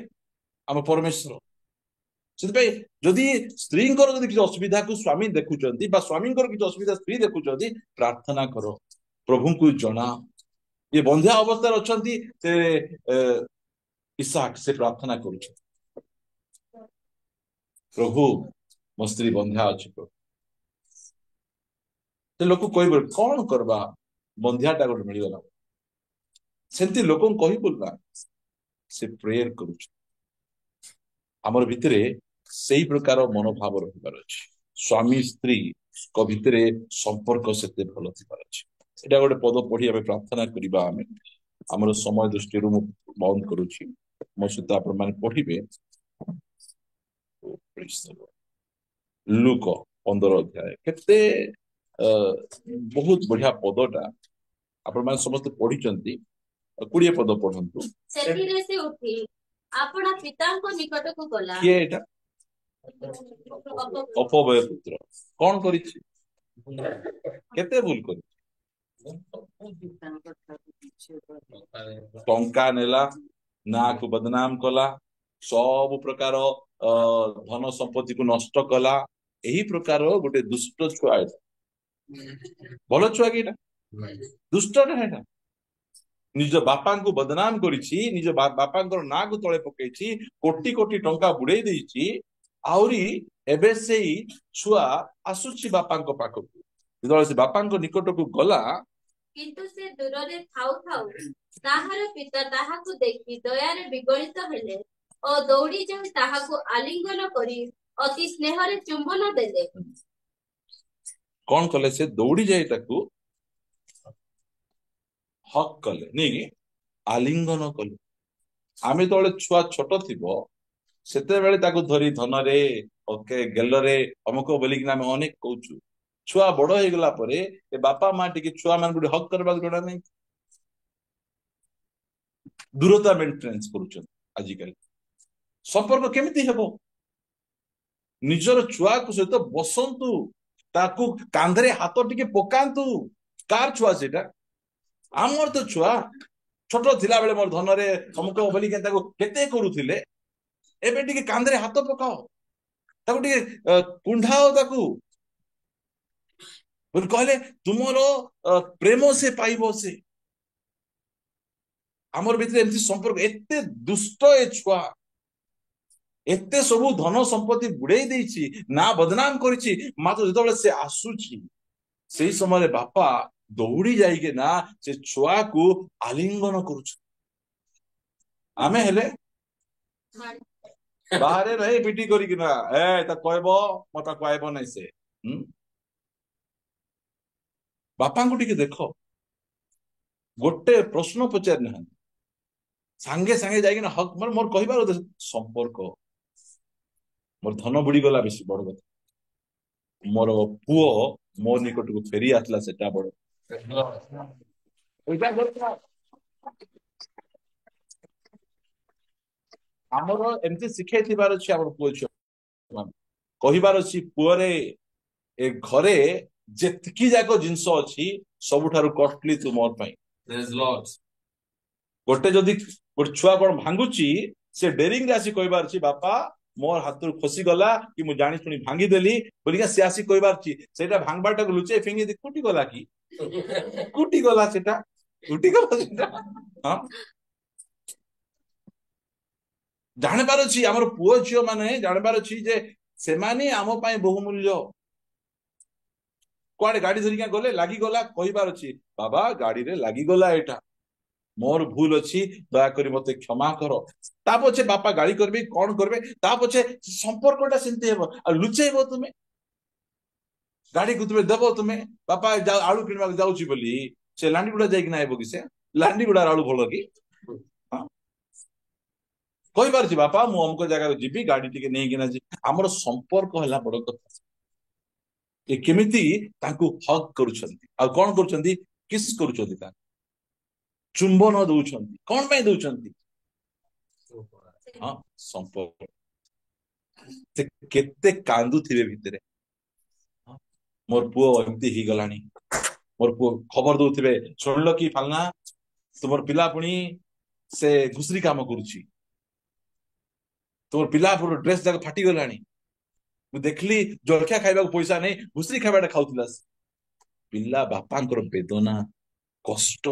ଆମ ପରମେଶ୍ୱର। ସେଥିପାଇଁ ଯଦି ସ୍ତ୍ରୀଙ୍କର ଯଦି କିଛି ଅସୁବିଧାକୁ ସ୍ୱାମୀ ଦେଖୁଛନ୍ତି ବା ସ୍ୱାମୀଙ୍କର କିଛି ଅସୁବିଧା ସ୍ତ୍ରୀ ଦେଖୁଛନ୍ତି, ପ୍ରାର୍ଥନା କର, ପ୍ରଭୁଙ୍କୁ ଜଣା। ଇଏ ବନ୍ଧ୍ୟା ଅବସ୍ଥାରେ ଅଛନ୍ତି, ସେ ଇସାକ ସେ ପ୍ରାର୍ଥନା କରୁଛନ୍ତି, ପ୍ରଭୁ ମୋ ସ୍ତ୍ରୀ ବନ୍ଧ୍ୟା ଅଛି। ପ୍ରଭୁ ସେ ଲୋକ କହିବ କଣ କରବା, ବନ୍ଧ୍ୟାଟା ଗୋଟେ ମିଳିଗଲା। ସେମିତି ଲୋକଙ୍କୁ କହିବୁ ନା, ସେ ପ୍ରେୟର କରୁଛି। ଆମର ଭିତରେ ସେଇ ପ୍ରକାର ମନୋଭାବ ରହିବାର ଅଛି। ସ୍ୱାମୀ ସ୍ତ୍ରୀଙ୍କ ଭିତରେ ସମ୍ପର୍କ ସେତେ ଭଲ ଥିବାର ଅଛି। ଏଇଟା ଗୋଟେ ପଦ ପଢି ଆମେ ପ୍ରାର୍ଥନା କରିବା। ଆମେ ଆମର ସମୟ ଦୃଷ୍ଟିରୁ ମୁଁ ବନ୍ଦ କରୁଛି, ମୋ ସହିତ ଆପଣମାନେ ପଢିବେ ଲୁକ 15 ଅଧ୍ୟାୟ। କେତେ ବହୁତ ବଢିଆ ପଦଟା, ଆପଣମାନେ ସମସ୍ତେ ପଢିଛନ୍ତି। 20 ପଦ ପଢନ୍ତୁ। ସେଥିରେ ସେ ଉଠି ଆପଣା ପିତାଙ୍କ ନିକଟକୁ ଗଲା। କିଏ ଏଇଟା? ଅପବୟ ପୁତ୍ର। କଣ କରିଛି? କେତେ ଭୁଲ କରିଛି? ଟଙ୍କା ନେଲା, ନାଁକୁ ବଦନାମ କଲା, ସବୁ ପ୍ରକାର ଧନ ସମ୍ପତ୍ତିକୁ ନଷ୍ଟ କଲା। ଏହି ପ୍ରକାର ଗୋଟେ ଦୁଷ୍ଟ ଛୁଆ ଏଟା। ଭଲ ଛୁଆ କି ଏଟା? ଦୁଷ୍ଟଟା ଏଟା। ନିଜ ବାପାଙ୍କୁ ବଦନାମ କରିଛି, ନିଜ ବାପାଙ୍କର ନାଁକୁ ତଳେ ପକେଇଛି, କୋଟି କୋଟି ଟଙ୍କା ବୁଡେଇ ଦେଇଛି। ଆହୁରି ଏବେ ସେଇ ଛୁଆ ଆସୁଛି ବାପାଙ୍କ ପାଖକୁ। ଯେତେବେଳେ ସେ ବାପାଙ୍କ ନିକଟକୁ ଗଲା, କିନ୍ତୁ ସେ ଦୂରରେ ଥାଉ ଥାଉ ତାହାର ପିତା ତାହାକୁ ଦେଖି ଦୟାରେ ବିଗଳିତ ହେଲେ ଓ ଦୌଡ଼ି ଯାଇ ତାହାକୁ ଆଲିଙ୍ଗନ କରି ଅତି ସ୍ନେହରେ ଚୁମ୍ବନ ଦେଲେ। କଣ କଲେ? ସେ ଦୌଡ଼ି ଯାଇ ତାକୁ ହକ୍ କଲେ, ନେଇକି ଆଲିଙ୍ଗନ କଲେ। ଆମେ ଯେତେବେଳେ ଛୁଆ ଛୋଟ ଥିବ, ସେତେବେଳେ ତାକୁ ଧରି ଧନରେ ଗେଲରେ ଅମୁକ ବୋଲିକିନା ଆମେ ଅନେକ କହୁଛୁ। ଛୁଆ ବଡ ହେଇଗଲା ପରେ ଏ ବାପା ମା ଟିକେ ଛୁଆ ମାନଙ୍କୁ ଟିକେ ହକ୍ କରିବାକୁ ଜଣା ନାହିଁ, ଦୂରତା ମେଣ୍ଟେନାନ୍ସ କରୁଛନ୍ତି। ଆଜିକାଲି ସମ୍ପର୍କ କେମିତି ହେବ? ନିଜର ଛୁଆକୁ ସହିତ ବସନ୍ତୁ, ତାକୁ କାନ୍ଧରେ ହାତ ଟିକେ ପକାନ୍ତୁ। କାର ଛୁଆ ସେଇଟା? ଆମର ତ ଛୁଆ ଛୋଟ ଥିଲା ବେଳେ ମୋର ଧନରେ ଅମୁକ ବୋଲିକି ତାକୁ କେତେ କରୁଥିଲେ। ଏବେ ଟିକେ କାନ୍ଧରେ ହାତ ପକାଅ, ତାକୁ ଟିକେ କୁଣ୍ଢାଅ, ତାକୁ କହିଲେ ତୁମର ପ୍ରେମ ସେ ପାଇବ। ସେ ଆମର ଭିତରେ ଏମିତି ସମ୍ପର୍କ। ଏତେ ଦୁଷ୍ଟ ଏ ଛୁଆ, ଏତେ ସବୁ ଧନ ସମ୍ପତ୍ତି ବୁଡେଇ ଦେଇଛି, ନା ବଦନାମ କରିଛି। ମାତ୍ର ଯେତେବେଳେ ସେ ଆସୁଛି, ସେଇ ସମୟରେ ବାପା ଦୌଡ଼ି ଯାଇକି ନା ସେ ଛୁଆକୁ ଆଲିଙ୍ଗନ କରୁଛୁ। ଆମେ ହେଲେ ବାହାରେ ରହି ପିଟି କରିକିନା ତା କହିବ, ମତେ କହିବ ନାହିଁ ସେ। ବାପାଙ୍କୁ ଟିକେ ଦେଖ, ଗୋଟେ ପ୍ରଶ୍ନ ପଚାରି ନାହାନ୍ତି, ସାଙ୍ଗେ ସାଙ୍ଗେ ଯାଇକିନା ହକ୍। ମୋର କହିବାର ସମ୍ପର୍କ, ମୋର ଧନ ବୁଡିଗଲା ବେଶୀ ବଡ କଥା, ମୋର ପୁଅ ମୋ ନିକଟକୁ ଫେରି ଆସିଲା, ସେଟା ବଡ। ଆମର ଏମିତି ଶିଖେଇଥିବାର ଅଛି ଆମର ପୁଅ ଝିଅ, କହିବାର ଅଛି, ପୁଅରେ ଏ ଘରେ ଯେତିକି ଯାକ ଜିନିଷ ଅଛି ସବୁଠାରୁ କଷ୍ଟଲି ତୁ ମୋର ପାଇଁ। ଗୋଟେ ଯଦି ଗୋଟେ ଛୁଆ କଣ ଭାଙ୍ଗୁଛି, ସେ ଡେରିଂରେ ଆସି କହିବାର ଅଛି, ବାପା ମୋର ହାତରୁ ଖସିଗଲା କି ମୁଁ ଜାଣି ଶୁଣି ଭାଙ୍ଗିଦେଲି ବୋଲିକା ସେ ଆସି କହିବାର ଅଛି। ସେଇଟା ଭାଙ୍ଗବାଟାକୁ ଲୁଚେଇ ଫିଙ୍ଗି କୁଟି ଗଲା କି କୁଟି ଗଲା, ସେଟା କୁଟି ଗଲା ସେଟା। ହଁ, ଜାଣିବାର ଅଛି, ଆମର ପୁଅ ଝିଅ ମାନେ ଜାଣିବାର ଅଛି ଯେ ସେମାନେ ଆମ ପାଇଁ ବହୁମୂଲ୍ୟ। କୁଆଡେ ଗାଡି ଧରିକି ଗଲେ ଲାଗିଗଲା, କହିବାର ଅଛି, ବାବା ଗାଡିରେ ଲାଗିଗଲା, ଏଇଟା ମୋର ଭୁଲ ଅଛି, ଦୟାକରି ମତେ କ୍ଷମା କର। ତା ପଛେ ବାପା ଗାଳି କରିବେ, କଣ କରିବେ, ତା ପଛେ ସମ୍ପର୍କଟା ସେମିତି ହେବ। ଆଉ ଲୁଚେଇବ ତୁମେ, ଗାଡିକୁ ତୁମେ ଦେବ, ତୁମେ ବାପା ଆଳୁ କିଣିବାକୁ ଯାଉଛି ବୋଲି ସେ ଲାଣ୍ଡିଗୁଡା ଯାଇକି ନା ହେବ କି? ସେ ଲାଣ୍ଡିଗୁଡାର ଆଳୁ ଭଲ କି? କହିପାରୁଛି ବାପା ମୁଁ ଅମୁକ ଜାଗାକୁ ଯିବି, ଗାଡି ଟିକେ ନେଇକିନା ଯିବି। ଆମର ସମ୍ପର୍କ ହେଲା ବଡ କଥା। ଏ କେମିତି ତାଙ୍କୁ ହକ୍ କରୁଛନ୍ତି, ଆଉ କଣ କରୁଛନ୍ତି? କିସ୍ କରୁଛନ୍ତି, ତାଙ୍କୁ ଚୁମ୍ବନ ଦଉଛନ୍ତି। କଣ ପାଇଁ ଦଉଛନ୍ତି? ହଁ, ସମ୍ପର୍କ। ସେ କେତେ କାନ୍ଦୁଥିବେ ଭିତରେ। ମୋର ପୁଅ ଏମିତି ହେଇଗଲାଣି, ମୋର ପୁଅ ଖବର ଦଉଥିବେ, ଶୁଣିଲ କି ଫାଲନା ତୁମର ପିଲା ପୁଣି ସେ ଘୁଷୁରୀ କାମ କରୁଛି, ତୁମର ପିଲା ପୁଣି ଡ୍ରେସ ଯାକ ଫାଟିଗଲାଣି, ମୁଁ ଦେଖିଲି ଜଳଖିଆ ଖାଇବାକୁ ପଇସା ନାହିଁ, ଘୁଷୁରୀ ଖାଇବାଟା ଖାଉଥିଲା। ପିଲା ବାପାଙ୍କର ବେଦନା, କଷ୍ଟ,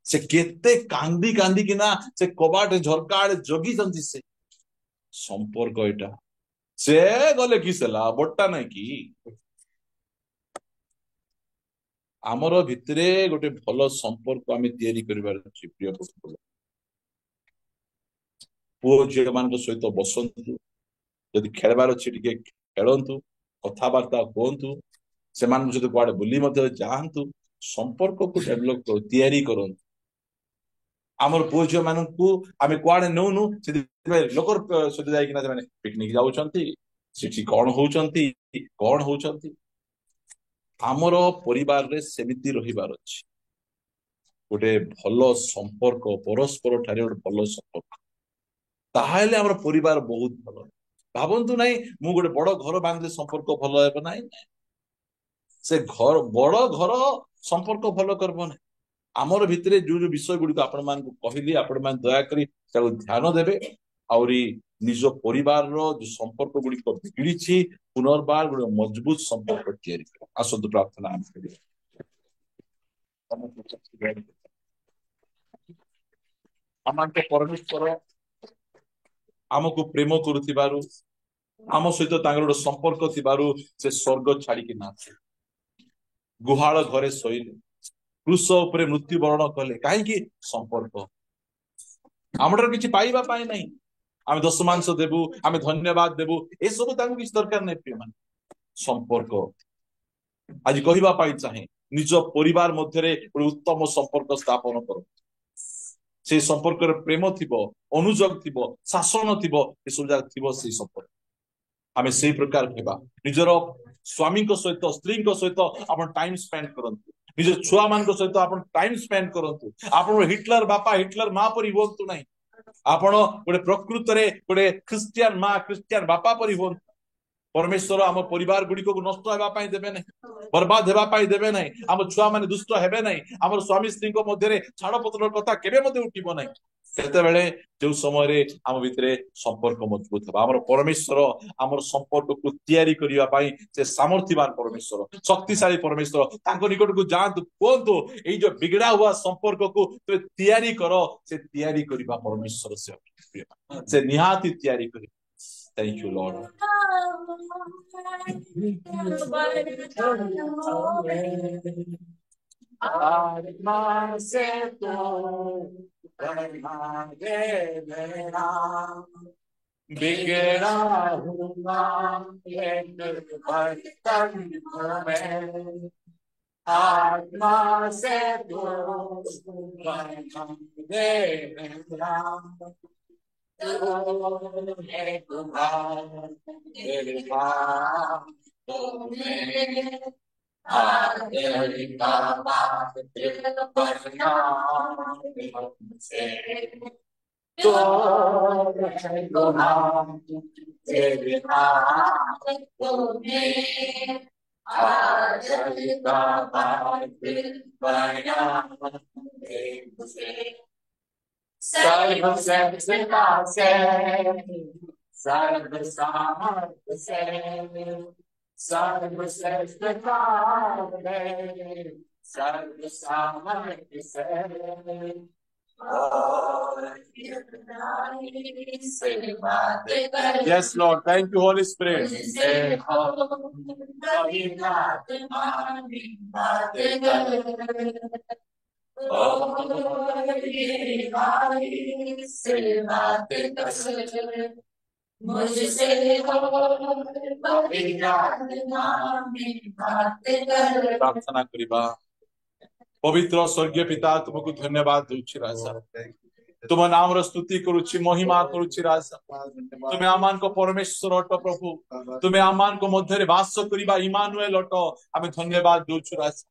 ସେ କେତେ କାନ୍ଦି କାନ୍ଦିକିନା ସେ କବାଟ ଝରକା ଆଡେ ଜଗିଛନ୍ତି। ସେ ସମ୍ପର୍କ ଏଇଟା। ସେ ଗଲେ କିସ ହେଲା, ବଡଟା ନାଇଁ କି? ଆମର ଭିତରେ ଗୋଟେ ଭଲ ସମ୍ପର୍କ ଆମେ ତିଆରି କରିବାର ଅଛି। ପ୍ରିୟ ବନ୍ଧୁ, ପୁଅ ଝିଅ ମାନଙ୍କ ସହିତ ବସନ୍ତୁ, ଯଦି ଖେଳବାର ଅଛି ଟିକେ ଖେଳନ୍ତୁ, କଥାବାର୍ତ୍ତା ହୁଅନ୍ତୁ, ସେମାନଙ୍କ ସହିତ କୁଆଡେ ବୁଲି ମଧ୍ୟ ଯାଆନ୍ତୁ, ସମ୍ପର୍କକୁ ଡେଭଲପ ତିଆରି କରନ୍ତୁ। ଆମର ପୁଅ ଝିଅ ମାନଙ୍କୁ ଆମେ କୁଆଡେ ନଉନୁ, ସେଥିପାଇଁ ଲୋକର ସହିତ ଯାଇକିନା ସେମାନେ ପିକନିକ ଯାଉଛନ୍ତି, ସେଠି କଣ ହଉଛନ୍ତି କଣ ହଉଛନ୍ତି। ଆମର ପରିବାରରେ ସେମିତି ରହିବାର ଅଛି, ଗୋଟେ ଭଲ ସମ୍ପର୍କ, ପରସ୍ପର ଠାରେ ଗୋଟେ ଭଲ ସମ୍ପର୍କ, ତାହେଲେ ଆମର ପରିବାର ବହୁତ ଭଲ। ଭାବନ୍ତୁ ନାହିଁ ମୁଁ ଗୋଟେ ବଡ ଘର ବାନ୍ଧିଲେ ସମ୍ପର୍କ ଭଲ ହେବ ନାହିଁ, ସେ ଘର ବଡ ଘର ସମ୍ପର୍କ ଭଲ କରିବ ନାହିଁ। ଆମର ଭିତରେ ଯୋଉ ଯୋଉ ବିଷୟ ଗୁଡିକ ଆପଣ ମାନଙ୍କୁ କହିଲି, ଆପଣ ମାନେ ଦୟାକରି ତାକୁ ଧ୍ୟାନ ଦେବେ, ଆହୁରି ନିଜ ପରିବାରର ଯୋଉ ସମ୍ପର୍କ ଗୁଡିକ ବିଗିଡିଛି, ପୁନର୍ବାର ଗୋଟେ ମଜବୁତ ସମ୍ପର୍କ ତିଆରି କରିବା। ଆସନ୍ତୁ ପ୍ରାର୍ଥନା ଆମେ କରିବା। ଆମଙ୍କ ପରମେଶ୍ୱର ଆମକୁ ପ୍ରେମ କରୁଥିବାରୁ, ଆମ ସହିତ ତାଙ୍କର ଗୋଟେ ସମ୍ପର୍କ ଥିବାରୁ ସେ ସ୍ୱର୍ଗ ଛାଡିକି ନା ଗୁହାଳ ଘରେ ଶୋଇଲେ, କୃଷ ଉପରେ ମୃତ୍ୟୁବରଣ କଲେ। କାହିଁକି? ସମ୍ପର୍କ। ଆମର କିଛି ପାଇବା ପାଇଁ ନାହିଁ, ଆମେ ଦଶମାଂଶ ଦେବୁ, ଆମେ ଧନ୍ୟବାଦ ଦେବୁ, ଏସବୁ ତାଙ୍କୁ କିଛି ଦରକାର ନାହିଁ। ପ୍ରିୟ ମାନେ, ସମ୍ପର୍କ ଆଜି କହିବା ପାଇଁ ଚାହେଁ, ନିଜ ପରିବାର ମଧ୍ୟରେ ଗୋଟେ ଉତ୍ତମ ସମ୍ପର୍କ ସ୍ଥାପନ କର। ସେଇ ସମ୍ପର୍କରେ ପ୍ରେମ ଥିବ, ଅନୁଯୋଗ ଥିବ, ଶାସନ ଥିବ, ଏସବୁ ଯାକ ଥିବ ସେଇ ସମ୍ପର୍କ। ଆମେ ସେଇ ପ୍ରକାର ହେବା। ନିଜର ସ୍ୱାମୀଙ୍କ ସହିତ, ସ୍ତ୍ରୀଙ୍କ ସହିତ ଆପଣ ଟାଇମ ସ୍ପେଣ୍ଡ କରନ୍ତୁ, ନିଜ ଛୁଆ ମାନଙ୍କ ସହିତ ଆପଣ ଟାଇମ ସ୍ପେଣ୍ଡ କରନ୍ତୁ। ଆପଣ ହିଟଲର ବାପା, ହିଟଲର ମା ପରି ହୁଅନ୍ତୁ ନାହିଁ, ଆପଣ ଗୋଟେ ପ୍ରକୃତରେ ଗୋଟେ ଖ୍ରୀଷ୍ଟିଆନ ମା, ଖ୍ରୀଷ୍ଟିଆନ ବାପା ପରି ହୁଅନ୍ତୁ। ପରମେଶ୍ୱର ଆମ ପରିବାର ଗୁଡିକକୁ ନଷ୍ଟ ହେବା ପାଇଁ ଦେବେ ନାହିଁ, ବର୍ବାଦ ହେବା ପାଇଁ ଦେବେ ନାହିଁ। ଆମ ଛୁଆ ମାନେ ଦୁଷ୍ଟ ହେବେ ନାହିଁ, ଆମର ସ୍ୱାମୀ ସ୍ତ୍ରୀଙ୍କ ମଧ୍ୟରେ ଛାଡପତ୍ର କଥା କେବେ ମଧ୍ୟ ଉଠିବ ନାହିଁ। ସେତେବେଳେ ଯୋଉ ସମୟରେ ଆମ ଭିତରେ ସମ୍ପର୍କ ମଜବୁତ ହେବ, ଆମର ପରମେଶ୍ୱର ଆମର ସମ୍ପର୍କକୁ ତିଆରି କରିବା ପାଇଁ ସେ ସାମର୍ଥ୍ୟବାନ ପରମେଶ୍ୱର, ଶକ୍ତିଶାଳୀ ପରମେଶ୍ୱର। ତାଙ୍କ ନିକଟକୁ ଯାଆନ୍ତୁ, କୁହନ୍ତୁ ଏଇ ଯୋଉ ବିଗଡା ହୁଆ ସମ୍ପର୍କକୁ ତୁମେ ତିଆରି କର। ସେ ତିଆରି କରିବା ପରମେଶ୍ୱର, ସେ ନିହାତି ତିଆରି କରିବେ। Thank you, Lord. आत्मा से तो करना देना, बिगड़ा हुआ एक बर्तन में, आत्मा से तो करना देना, एक बार सर्वशक्तिता से, सर्व सामर्थ्य से, सर्वश्रेष्ठता से, सर्व सामर्थ्य से, Yes, Lord. Thank you, Holy Spirit. प्रार्थना करिबा। पवित्र स्वर्गीय पिता तुमको धन्यवाद दूची राजा तुम नाम स्तुति करुच्ची महिमा करुच्ची राजा तुम्हें आमान को परमेश्वर अट प्रभु तुम्हें आमान को मध्य वास करिबा इमानुएल अट आमे धन्यवाद दूछु राजा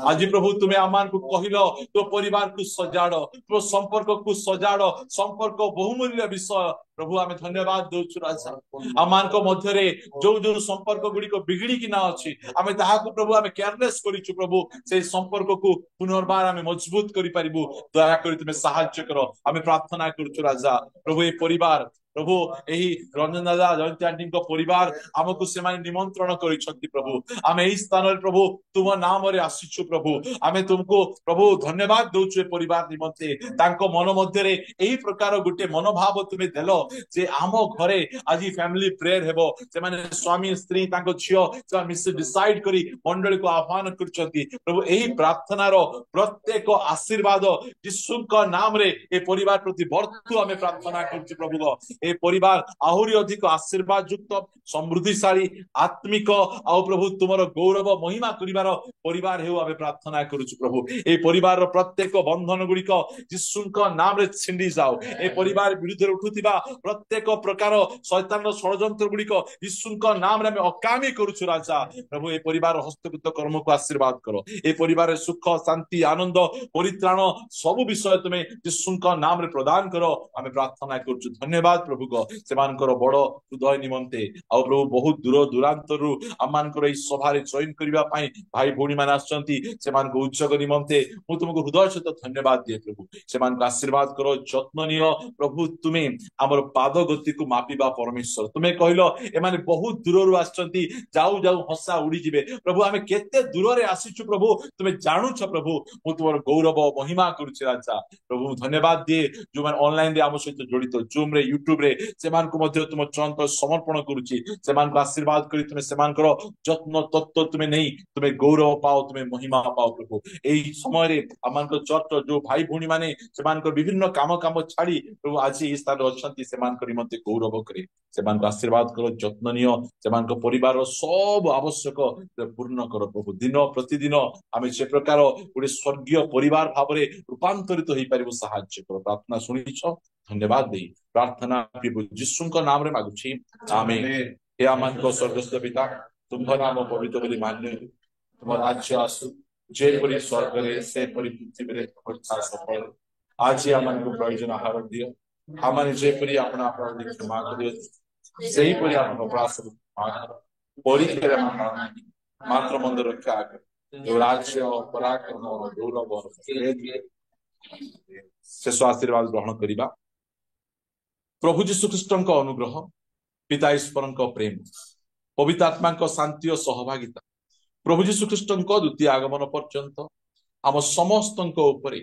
आज प्रभु तुम्हें आमान को कहल तो परिवार को सजाड़ तो संपर्क को सजाड़ संपर्क बहुमूल्य विषय प्रभु आमे धन्यवाद दूछु राजा आमान को मध्य जो जो संपर्क गुड़िक बिगड़ी कि ना अच्छी आमे ताहाकु प्रभु आमे केयरलेस करिछु प्रभु से संपर्क को पुनर्बार आमे मजबूत करि परिबु दया करी तुम्हें साहाय्य करो आमे प्रार्थना करुछु राजा प्रभु ये परिवार प्रभु यही रंजन दादा जयंती आंटी परिवार आमको से निमंत्रण कर प्रभु आम यही स्थान प्रभु तुम नाम रे आसीचु प्रभु आम तुमको प्रभु धन्यवाद दौचु परिवार निमंते तांको मन मध्य यही प्रकार गोटे मनोभाव तुम्हें देल जे आम घरे आज फैमिली प्रेयर हेबो से माने स्वामी स्त्री तांको झियो से मिसे डिसाइड करी मंडली को आह्वान करछंती प्रभु यही प्रार्थनार प्रत्येक आशीर्वाद यीशुଙ୍କ नाम रे ए परिवार प्रति बर्तु आमे प्रार्थना करछु प्रभु ए परिवार आहुरी अधिक आशीर्वाद युक्त समृद्धिशाली आत्मिक आउ प्रभु तुमर गौरव महिमा करिवार परिवार हेउ आमे प्रार्थना करूछु प्रभु ए परिवार प्रत्येक बंधन गुड़िक यीशुଙ୍କ नाम रे छिंडी जाओ ए परिवार विरुद्ध उठुथिबा प्रत्येक प्रकार शैतान षडयंत्र गुड़िक यीशुଙ୍କ नाम रे आमे अकामी करूछु राजा प्रभु ए परिवार हस्तगत कर्म को आशीर्वाद करो ए परिवार सुख शांति आनंद परित्राण सब विषय तुम्हें यीशुଙ୍କ नाम रे प्रदान करो आमे प्रार्थना करूछु धन्यवाद प्रभु को सेमानकर बड़ हृदय निमंते आ प्रभु बहुत दूर दूरांतर आमानकर एई सभा जॉइन करबा पई भाई भौणी मान आछंती सेमानक उच्चक निमंते मु तुमको हृदय सहित धन्यवाद दिए प्रभु सेमानक आशीर्वाद करो जत्न नियो प्रभु तुमे हमर पाद गति को मापिबा परमेश्वर तुमे कहलो ए माने बहुत दूर आछंती जाऊ जाऊ हंसा उड़ी जिवे प्रभु आमे केते दूर रे आसीछु प्रभु तुमे जानु छ प्रभु मु तुमर गौरव महिमा करूछि राजा प्रभु धन्यवाद दिए जो मान ऑनलाइन रे आम सहित जड़ित जूम रे यूट्यूब रे सेमान को मध्य तुम चरण पर समर्पण करूची सेमान को आशीर्वाद करी तुम्हें सेमान करो जत्न तत्व तुम्हें नहीं तुम्हें गौरव पाओ तुम्हें महिमा पाओ प्रभु एई समय रे आमान को चर्च जो भाई भौणी माने सेमान को विभिन्न काम काम छाड़ी प्रभु आज ई स्थान अछंती सेमान को निमंते गौरव करे सेमान को आशीर्वाद करो जत्न नियो सेमान को परिवार सब आवश्यक पूर्ण करो प्रभु दिन प्रतिदिन आमे से प्रकार गोटे स्वर्गीय परिवार भाव में रूपांतरित हो पारिबो साहाय्य करो प्रार्थना सुनिछो धन्यवाद दे प्रार्थना प्रभु यीशुଙ୍କ नाम रे मागुछि आमेन हे आमान को स्वर्गस्थ पिता तुम नाम पवित्र बोली मान्य तुम राज्य आसु जे परि स्वर्ग रे से परि पृथ्वी रे इच्छा सफल आज आमान को प्रयोजन आहार दियो आमान जे परि अपना अपराध क्षमा करियो सेही परि आमान अपराध परीक्षारे मात्र मंद रक्षा कर राज्य पराक्रम गौरव शेष आशीर्वाद ग्रहण करिबा प्रभु जीशु ख्रीष्टଙ୍କ अनुग्रह पिता ईश्वरଙ୍କ प्रेम पवित्र आत्माଙ୍କ शांति और सहभागिता प्रभु जीशु ख्रीष्टଙ୍କ द्वितीय आगमन पर्यंत आम समस्तଙ୍କ उपरे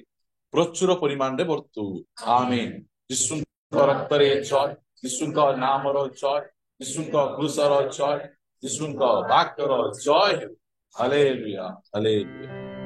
प्रचुर परिमाण रे वर्तु आमेन यीशुଙ୍କ रक्तरे जय यीशुଙ୍କ नामर जय यीशुଙ୍କ क्रूसर जय यीशुଙ୍କ वाक्यर जय हालेलुया हालेलुया।